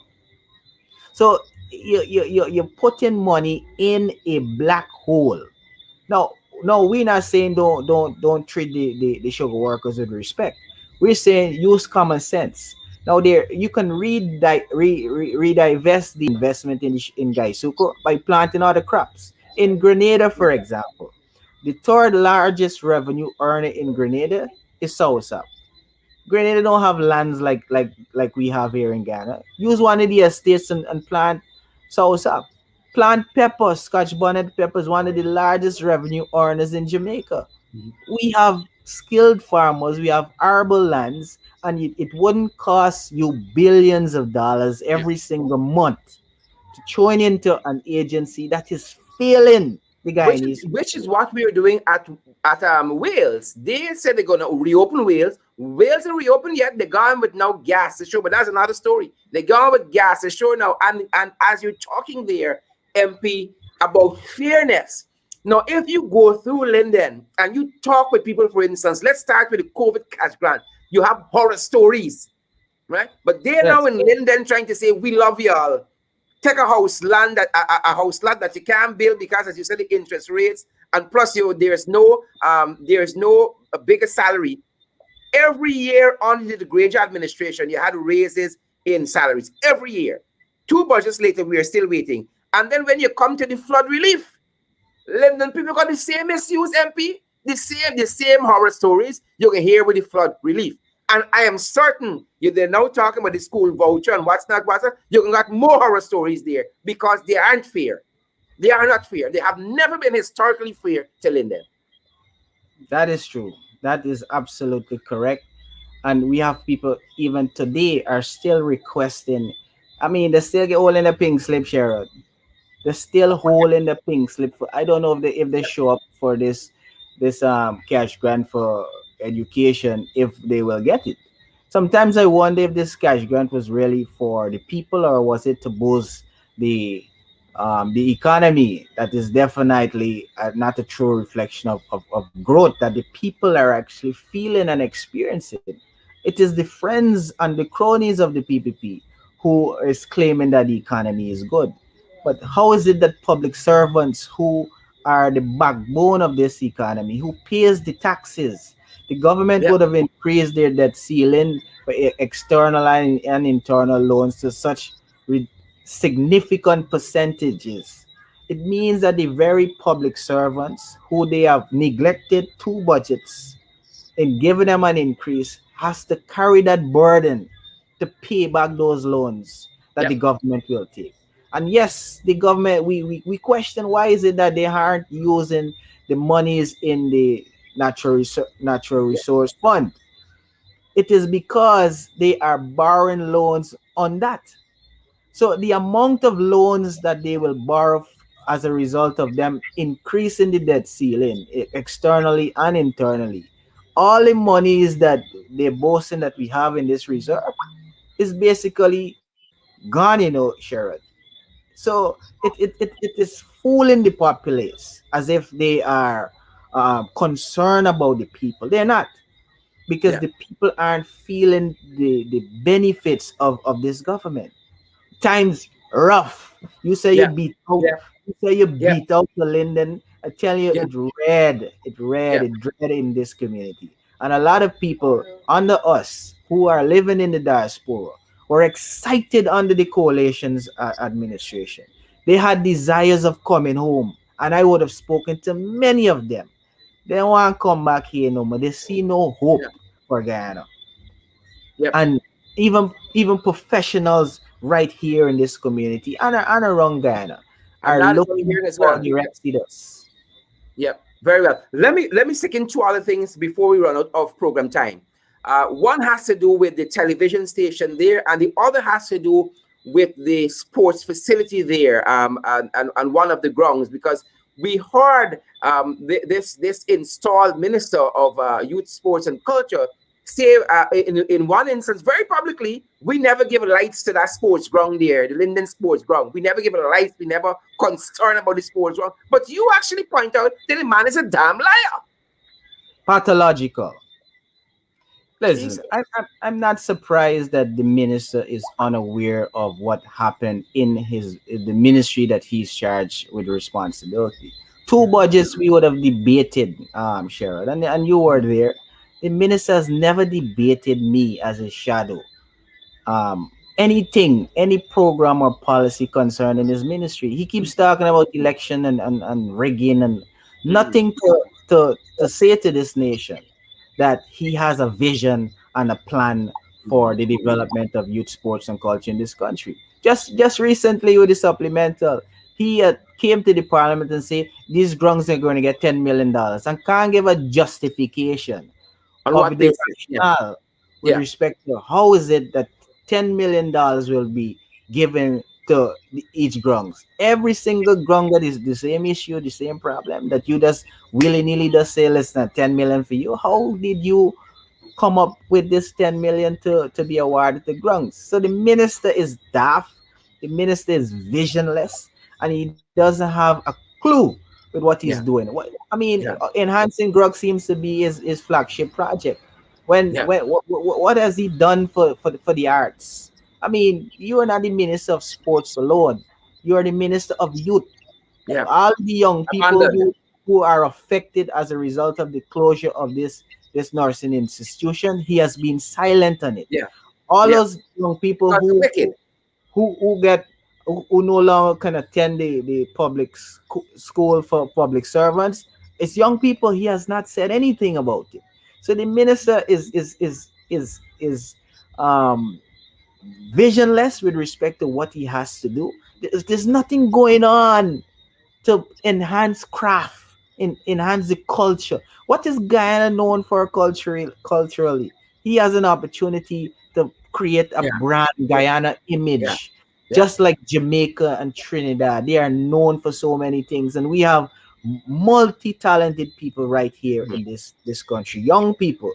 So you're putting money in a black hole. Now, no, we're not saying don't treat the sugar workers with respect. We're saying use common sense. Now, there you can redivest the investment in Gaisuko by planting other crops. In Grenada, for example, the third largest revenue earner in Grenada is soursop. Grenada don't have lands like we have here in Ghana. Use one of the estates and plant soursop. Plant peppers, Scotch bonnet peppers, one of the largest revenue earners in Jamaica. Mhm. We have skilled farmers, we have arable lands, and it wouldn't cost you billions of dollars Yeah. every single month to join into an agency that is failing the Guyanese Which is people. what we are doing at Wales. They said they're gonna reopen Wales. Wales are reopened yet. They're gone with now gas to show, but that's another story. They're gone with gas to show now. And as you're talking there, MP, about fairness. Now, if you go through Linden and you talk with people, for instance, let's start with the COVID cash grant. You have horror stories, right? But they're now Yes. in Linden trying to say, we love y'all. Take a house land that a house lot that you can't build because, as you said, the interest rates, and plus there's no a bigger salary. Every year under the Granger administration, you had raises in salaries every year. Two budgets later, we are still waiting. And then when you come to the flood relief, London people got the same issues, MP, the same horror stories you can hear with the flood relief. And I am certain they're now talking about the school voucher and what's not what's not. You can got more horror stories there because they aren't fair. They are not fair. They have never been historically fair to Linden. That is true. That is absolutely correct. And we have people even today are still requesting. I mean, they still get all in the pink slip, Sherrod. They're still holding the pink slip. I don't know if they show up for this cash grant for education, if they will get it. Sometimes I wonder if this cash grant was really for the people, or was it to boost the the economy. That is definitely not a true reflection of growth that the people are actually feeling and experiencing. It is the friends and the cronies of the PPP who is claiming that the economy is good. But how is it that public servants who are the backbone of this economy, who pays the taxes, the government Yeah, would have increased their debt ceiling for external and internal loans to such re- significant percentages? It means that the very public servants who they have neglected two budgets and giving them an increase has to carry that burden to pay back those loans that yeah, the government will take. And yes, the government, we question why is it that they aren't using the monies in the natural yeah, resource fund. It is because they are borrowing loans on that. So the amount of loans that they will borrow as a result of them increasing the debt ceiling externally and internally. All the monies that they're boasting that we have in this reserve is basically gone, Sherrod. So it is fooling the populace as if they are concerned about the people. They're not, because Yeah. the people aren't feeling the benefits of this government. Times rough. You say you Yeah. beat out. Yeah. You say you Yeah. beat out the Linden. I tell you, Yeah. it red in this community, and a lot of people under us who are living in the diaspora were excited under the coalition's administration. They had desires of coming home, and I would have spoken to many of them. They don't want to come back here no more. They see no hope Yeah. for Guyana, Yep. and even professionals right here in this community and around Ghana And are that is what we're looking hearing as for well. the Exodus. Yep, very well. Let me stick in two other things before we run out of program time. One has to do with the television station there, and the other has to do with the sports facility there, and one of the grounds, because we heard this installed minister of youth, sports, and culture say in one instance very publicly, we never give lights to that sports ground there, the Linden sports ground. We never give it lights. We never concerned about the sports ground. But you actually point out that the man is a damn liar. Pathological. Listen, Jesus. I'm not surprised that the minister is unaware of what happened in the ministry that he's charged with responsibility. Two budgets we would have debated, Sherrod, and you were there. The minister has never debated me as a shadow. Anything, any program or policy concerning his ministry. He keeps talking about election and rigging and Mm-mm. nothing to say to this nation that he has a vision and a plan for the development of youth sports and culture in this country. Just recently with the supplemental, he came to the parliament and said these grounds are going to get $10 million and can't give a justification On of what the basis? Yeah. rationale with Yeah. respect to how is it that $10 million will be given to each grounds. Every single ground that is the same issue, the same problem that you just willy nilly just say less than 10 million for you. How did you come up with this 10 million to be awarded to grounds? So the minister is daft, the minister is visionless, and he doesn't have a clue with what he's Yeah. doing. Yeah. Enhancing grog seems to be his flagship project. Yeah. What has he done for the arts? I mean, you are not the minister of sports alone. You are the minister of youth. Yeah. All the young people Abandoned. who are affected as a result of the closure of this nursing institution, he has been silent on it. Yeah. All Yeah. those young people Because wicked. who no longer can attend the public school for public servants, it's young people. He has not said anything about it. So the minister is um visionless with respect to what he has to do. There's nothing going on to enhance craft, enhance the culture. What is Guyana known for culturally? He has an opportunity to create a Yeah. brand Yeah. Guyana Yeah. image, Yeah. just like Jamaica and Trinidad. They are known for so many things, and we have multi-talented people right here Mhm. in this country. Young people,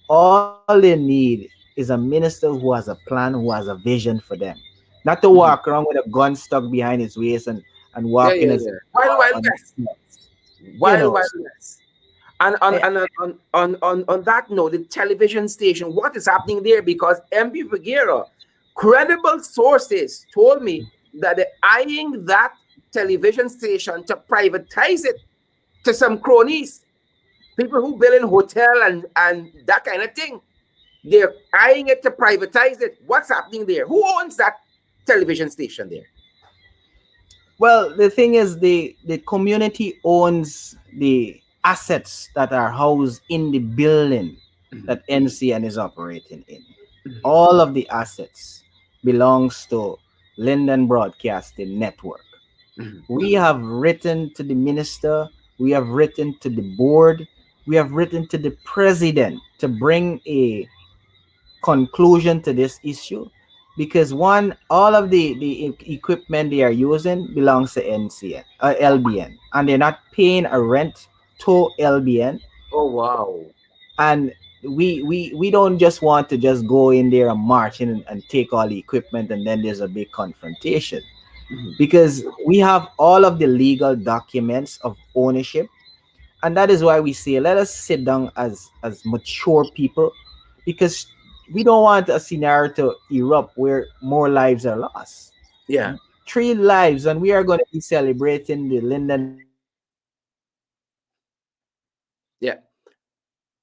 all they need is a minister who has a plan, who has a vision for them. Not to walk Mhm. around with a gun stuck behind his waist and Yeah. walking Yeah. as Yeah. Wild on West. you Wild know. West. And eh, on that note, the television station, what is happening there? Because MP Figueria, credible sources told me that they're eyeing that television station to privatize it to some cronies, people who build in hotel and that kind of thing. They're eyeing it to privatize it. What's happening there? Who owns that television station there? well, the thing is, the community owns the assets that are housed in the building Mhm. that NCN is operating in. Mhm. All of the assets belongs to Linden Broadcasting Network. Mhm. We have written to the minister, we have written to the board, we have written to the president to bring a conclusion to this issue. because one, all of equipment they are using belongs to LBN, and they're not paying a rent to LBN. Oh wow. And we don't just want to just go in there and march in and take all the equipment, and then there's a big confrontation, Mhm. because we have all of the legal documents of ownership. And that is why we say, let us sit down as mature people, because we don't want a scenario to erupt where more lives are lost. Yeah, 3 lives, and we are going to be celebrating the Linden Martyrs yeah.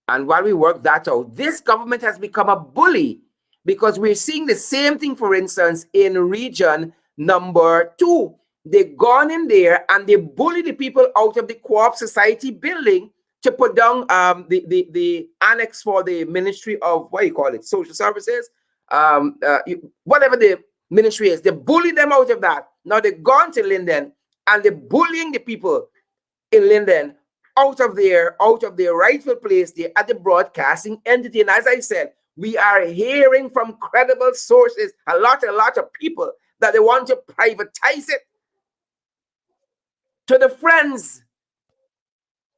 And while we work that out, this government has become a bully because we're seeing the same thing, for instance, in region number 2. They've gone in there and they bully the people out of the Co-op Society building to put down the annex for the Ministry of, what do you call it, Social Services, whatever the ministry is. They bully them out of that. Now they've gone to Linden and they're bullying the people in Linden out of their rightful place there at the broadcasting entity. And as I said, we are hearing from credible sources, a lot of people, that they want to privatize it to the friends,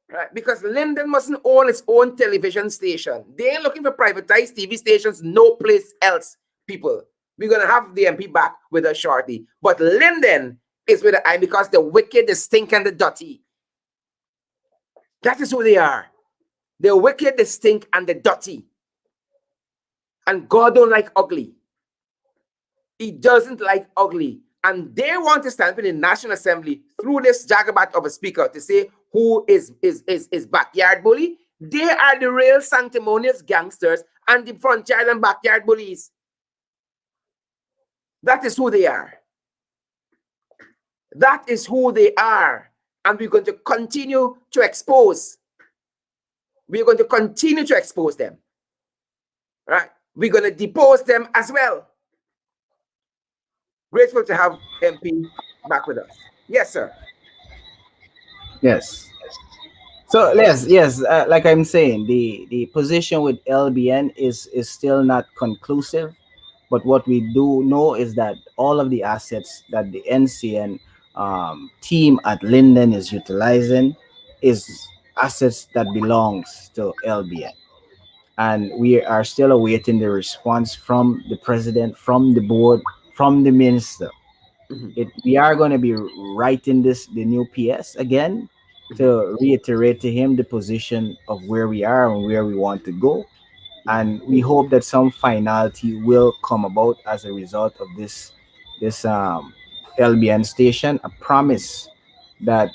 right? Because Linden mustn't own its own television station. They ain't looking for privatized TV stations no place else, people. We're gonna have the MP back with us shortly. But Linden is with the eye because the wicked, the stink, and the dirty. That is who they are. The wicked, the stink, and the dirty. And God don't like ugly. He doesn't like ugly. And they want to stand up in the National Assembly through this jagabat of a speaker to say who is backyard bully. They are the real sanctimonious gangsters and the frontier and backyard bullies. That is who they are. That is who they are. And we're going to continue to expose. We're going to continue to expose them. Right? We're going to depose them as well. Grateful to have MP back with us. Yes, sir. Yes. So yes, like I'm saying, the position with LBN is still not conclusive. But what we do know is that all of the assets that the NCN team at Linden is utilizing is assets that belongs to LBN, and we are still awaiting the response from the president, from the board, from the minister. Mhm, We are going to be writing the new PS again mhm, to reiterate to him the position of where we are and where we want to go, mhm. and we hope that some finality will come about as a result of this LBN station. A promise that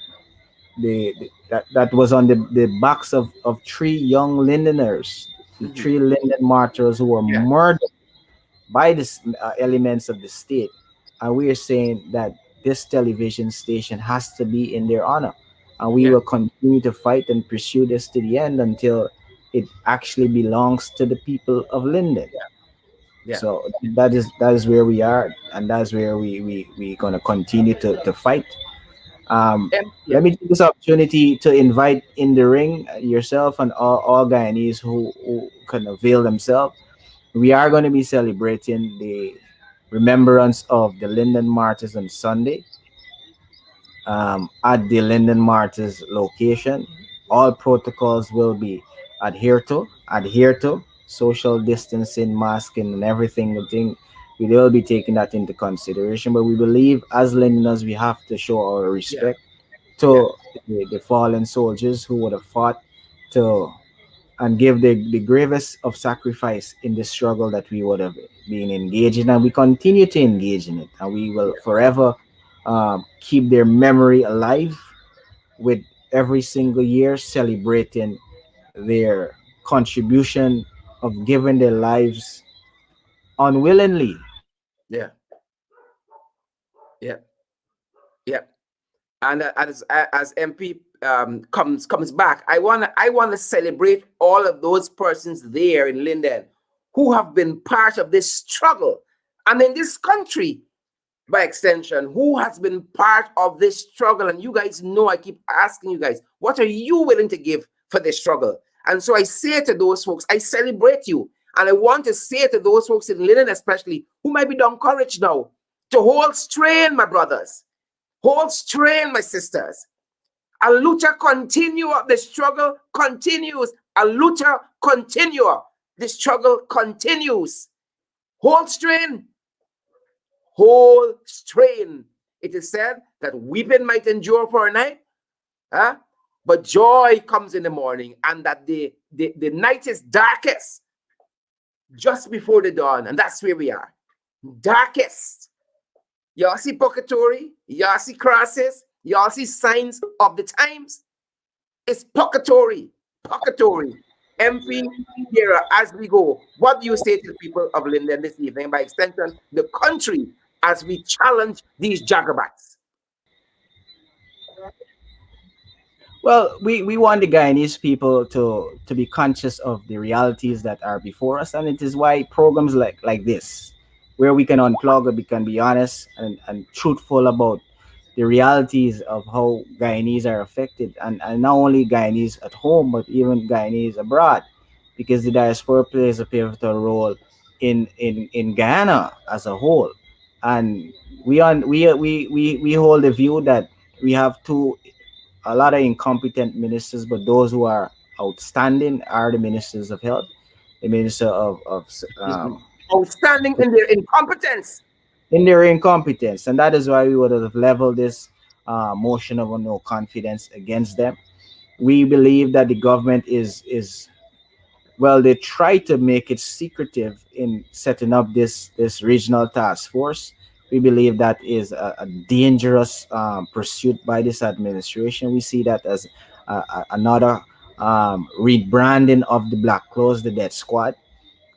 that was on the backs of 3 young Lindeners, the Mhm. 3 Linden martyrs who were Yeah, murdered by the elements of the state. And we are saying that this television station has to be in their honor. And we yeah, will continue to fight and pursue this to the end until it actually belongs to the people of Linden. yeah. So that is where we are, and that's where we gonna continue to fight. Yeah. Let me take this opportunity to invite in the ring yourself and all Guyanese who can avail themselves. We are going to be celebrating the remembrance of the Linden Martyrs on Sunday at the Linden Martyrs location. All protocols will be adhere to social distancing, masking, and everything. We will be taking that into consideration. But we believe as Lindeners, we have to show our Yeah, respect yeah, to the fallen soldiers who would have fought to and give the gravest of sacrifice in the struggle that we would have been engaged in, and we continue to engage in it, and we will yeah, forever keep their memory alive with every single year celebrating their contribution of giving their lives unwillingly. yeah, yeah, yeah. And as MP comes back, I wanna celebrate all of those persons there in Linden who have been part of this struggle, and in this country by extension, who has been part of this struggle. And you guys know I keep asking you guys, what are you willing to give for this struggle? And so I say to those folks, I celebrate you. And I want to say to those folks in Linden, especially, who might be discouraged now, to hold strain, my brothers. Hold strain, my sisters. A lucha continua. The struggle continues. A lucha continua. The struggle continues. Hold strain. Hold strain. It is said that weeping might endure for a night, huh? But joy comes in the morning, and that the night is darkest just before the dawn. And that's where we are. Darkest. Y'all see purgatory? Y'all see crosses? Y'all see signs of the times? It's purgatory. Purgatory. MP Figueria, as we go, what do you say to the people of Linden this evening, by extension, the country, as we challenge these jagabats? Well, we want the Guyanese people to be conscious of the realities that are before us, and it is why programs like this, where we can unplug and we can be honest and truthful about the realities of how Guyanese are affected, and not only Guyanese at home, but even Guyanese abroad, because the diaspora plays a pivotal role in Guyana as a whole, and we hold the view that we have a lot of incompetent ministers, but those who are outstanding are the ministers of health, the minister of Outstanding in their incompetence. in their incompetence, and that is why we would have leveled this motion of no confidence against them. We believe that the government is well, they try to make it secretive in setting up this regional task force. We believe that is a dangerous pursuit by this administration. We see that as another rebranding of the Black Clothes, the Death Squad,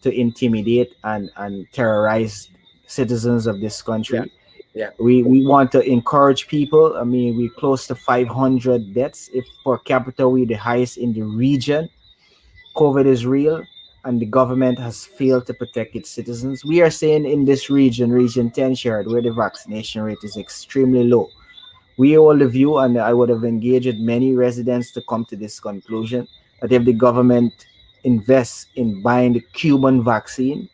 to intimidate and terrorize citizens of this Yeah, country. yeah, We want to encourage people. I mean, we're close to 500 deaths. If per capita, we're the highest in the region. COVID is real, and the government has failed to protect its citizens. We are saying in this region, Region 10 shared, where the vaccination rate is extremely low. We hold the view, and I would have engaged many residents to come to this conclusion, that if the government invests in buying the Cuban vaccine,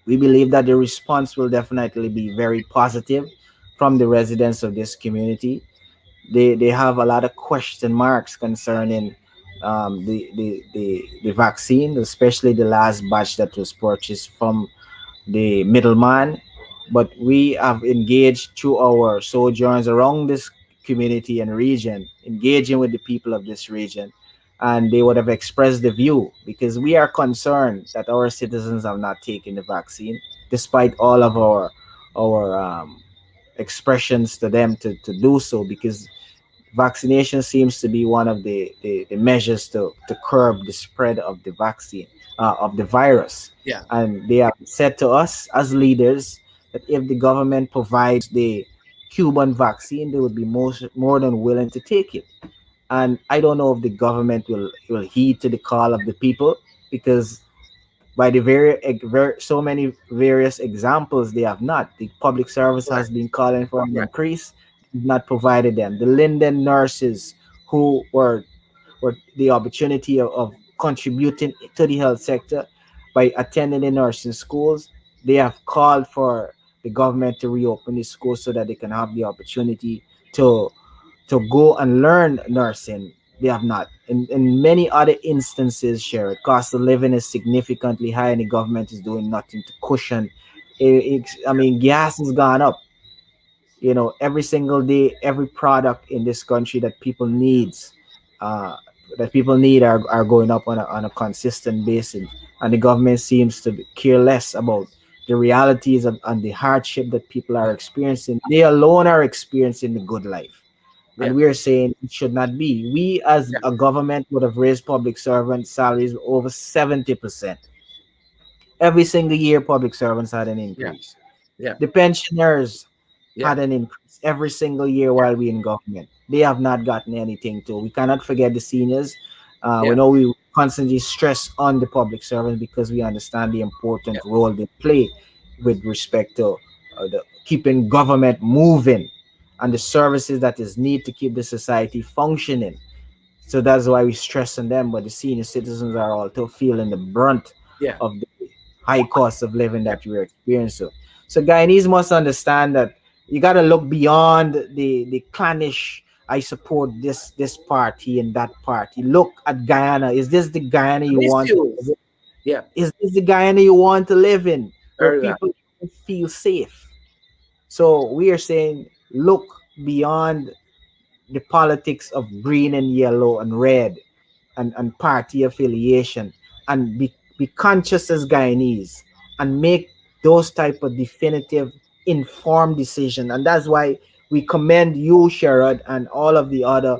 we believe that the response will definitely be very positive from the residents of this community. They have a lot of question marks concerning the vaccine, especially the last batch that was purchased from the middleman. But we have engaged through our sojourns around this community and region, engaging with the people of this region, and they would have expressed the view, because we are concerned that our citizens have not taken the vaccine, despite all of our expressions to them to do so, because vaccination seems to be one of the measures to curb the spread of the vaccine, of the virus. yeah, And they have said to us as leaders that if the government provides the Cuban vaccine, they would be more than willing to take it. And I don't know if the government will heed to the call of the people, because by the so many various examples, they have not. The public service has correct, been calling for an correct. increase, not provided them. The Linden nurses who were the opportunity of contributing to the health sector by attending the nursing schools, they have called for the government to reopen the schools so that they can have the opportunity to go and learn nursing. They have not. In many other instances, Sherrod, cost of living is significantly high and the government is doing nothing to cushion. I mean, gas has gone up. Every single day, every product in this country uh, that people need are going up on a consistent basis. And the government seems to care less about the realities and the hardship that people are Yeah, experiencing. They alone are experiencing the good life, yeah, and we are saying it should not be. We as yeah, a government would have raised public servant salaries over 70%. Every single year public servants had an yeah, increase. yeah, The pensioners yeah, had an increase every single year yeah, while we in government. They have not gotten anything too. We cannot forget the seniors. We yeah, know we constantly stress on the public servants because we understand the yeah, important role they play with respect to keeping government moving and the services that is need to keep the society functioning. So that's why we stress on them. But the senior citizens are also feeling the brunt Yeah. of the high cost of living that we're experiencing. So Guyanese must understand that you got to look beyond the clannish. I support this party and that party. Look at Guyana. Is this the Guyana you want to live Misuse. in? Yeah. Is this the Guyana you want to live in, where Very well. people feel safe? So we are saying, look beyond the politics of green and yellow and red and party affiliation, and be conscious as Guyanese and make those type of definitive informed decision. And that's why we commend you, Sherrod, and all of the other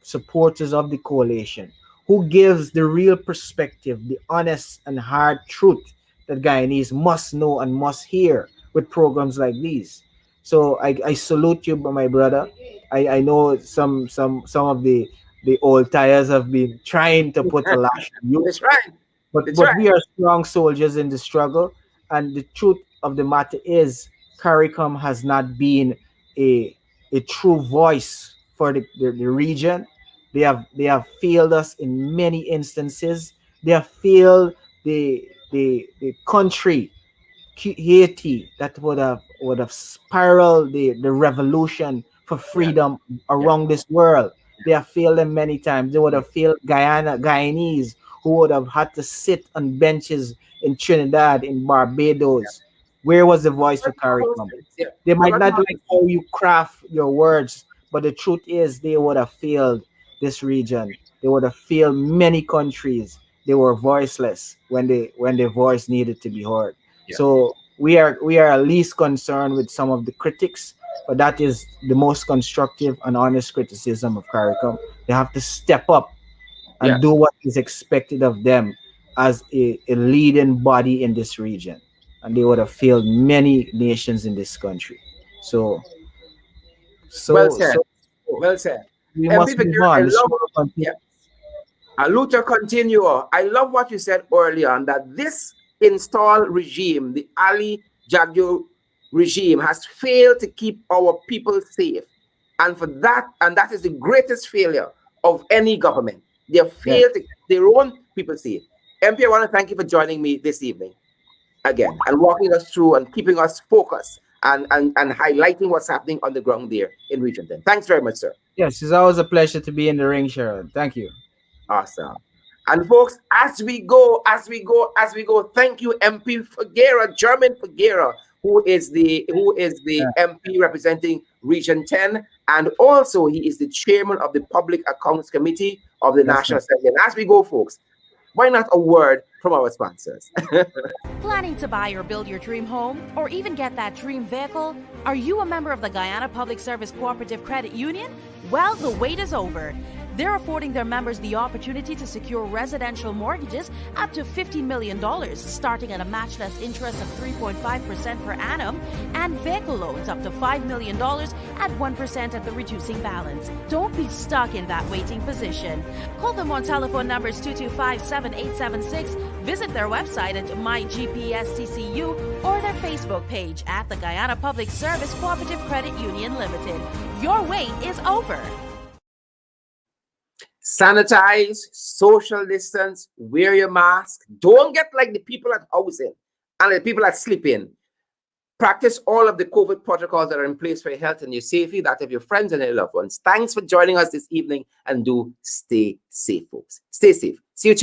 supporters of the coalition who gives the real perspective, the honest and hard truth that Guyanese must know and must hear with programs like these. So I salute you, my brother. I know some of the old tires have been trying to put a lash on you, That's right. That's but right. we are strong soldiers in the struggle. And the truth of the matter is, CARICOM has not been a a true voice for the region. They have failed us in many instances. They have failed the country, Haiti, that would have spiraled the revolution for Yeah. freedom Yeah. around this world. They have failed them many times. They would Yeah. have failed Guyanese, who would have had to sit on benches in Trinidad, in Barbados. Where was the voice for Forgotten CARICOM? houses. Yeah. They might Forgotten not like houses. how you craft your words, but the truth is they would have failed this region. They would have failed many countries. They were voiceless when their voice needed to be heard. Yeah. So we are at least concerned with some of the critics, but that is the most constructive and honest criticism of CARICOM. They have to step up Yeah. and do what is expected of them as a leading body in this region. And they would have failed many nations in this country. So Well so said. so Well said. we MP must move Figueira, I on. The love. struggle Yeah. continues. A lucha continua. I love what you said earlier on that this installed regime, the Ali Jagyo regime, has failed to keep our people safe. And for that, and that is the greatest failure of any government. They have Yes. failed to keep their own people safe. MP, I want to thank you for joining me this evening again and walking us through and keeping us focused and highlighting what's happening on the ground there in Region 10. Thanks very much, sir. Yes, it's always a pleasure to be in the ring, Sharon. Thank you. Awesome. And folks, as we go, thank you, MP Figueira, German Figueira, who is the MP representing Region 10, and also he is the chairman of the Public Accounts Committee of the Yes, National sir. Assembly. And as we go, folks, why not a word from our sponsors? Planning to buy or build your dream home or even get that dream vehicle? Are you a member of the Guyana Public Service Cooperative Credit Union? Well, the wait is over. They're affording their members the opportunity to secure residential mortgages up to $15 million, starting at a matchless interest of 3.5% per annum, and vehicle loans up to $5 million at 1% of the reducing balance. Don't be stuck in that waiting position. Call them on telephone numbers 225-7876, visit their website at MyGPSTCU, or their Facebook page at the Guyana Public Service Cooperative Credit Union Limited. Your wait is over. Sanitize, social distance, wear your mask. Don't get like the people at housing and the people that sleep in. Practice all of the COVID protocols that are in place for your health and your safety, that of your friends and your loved ones. Thanks for joining us this evening, and do stay safe, folks. Stay safe. See you.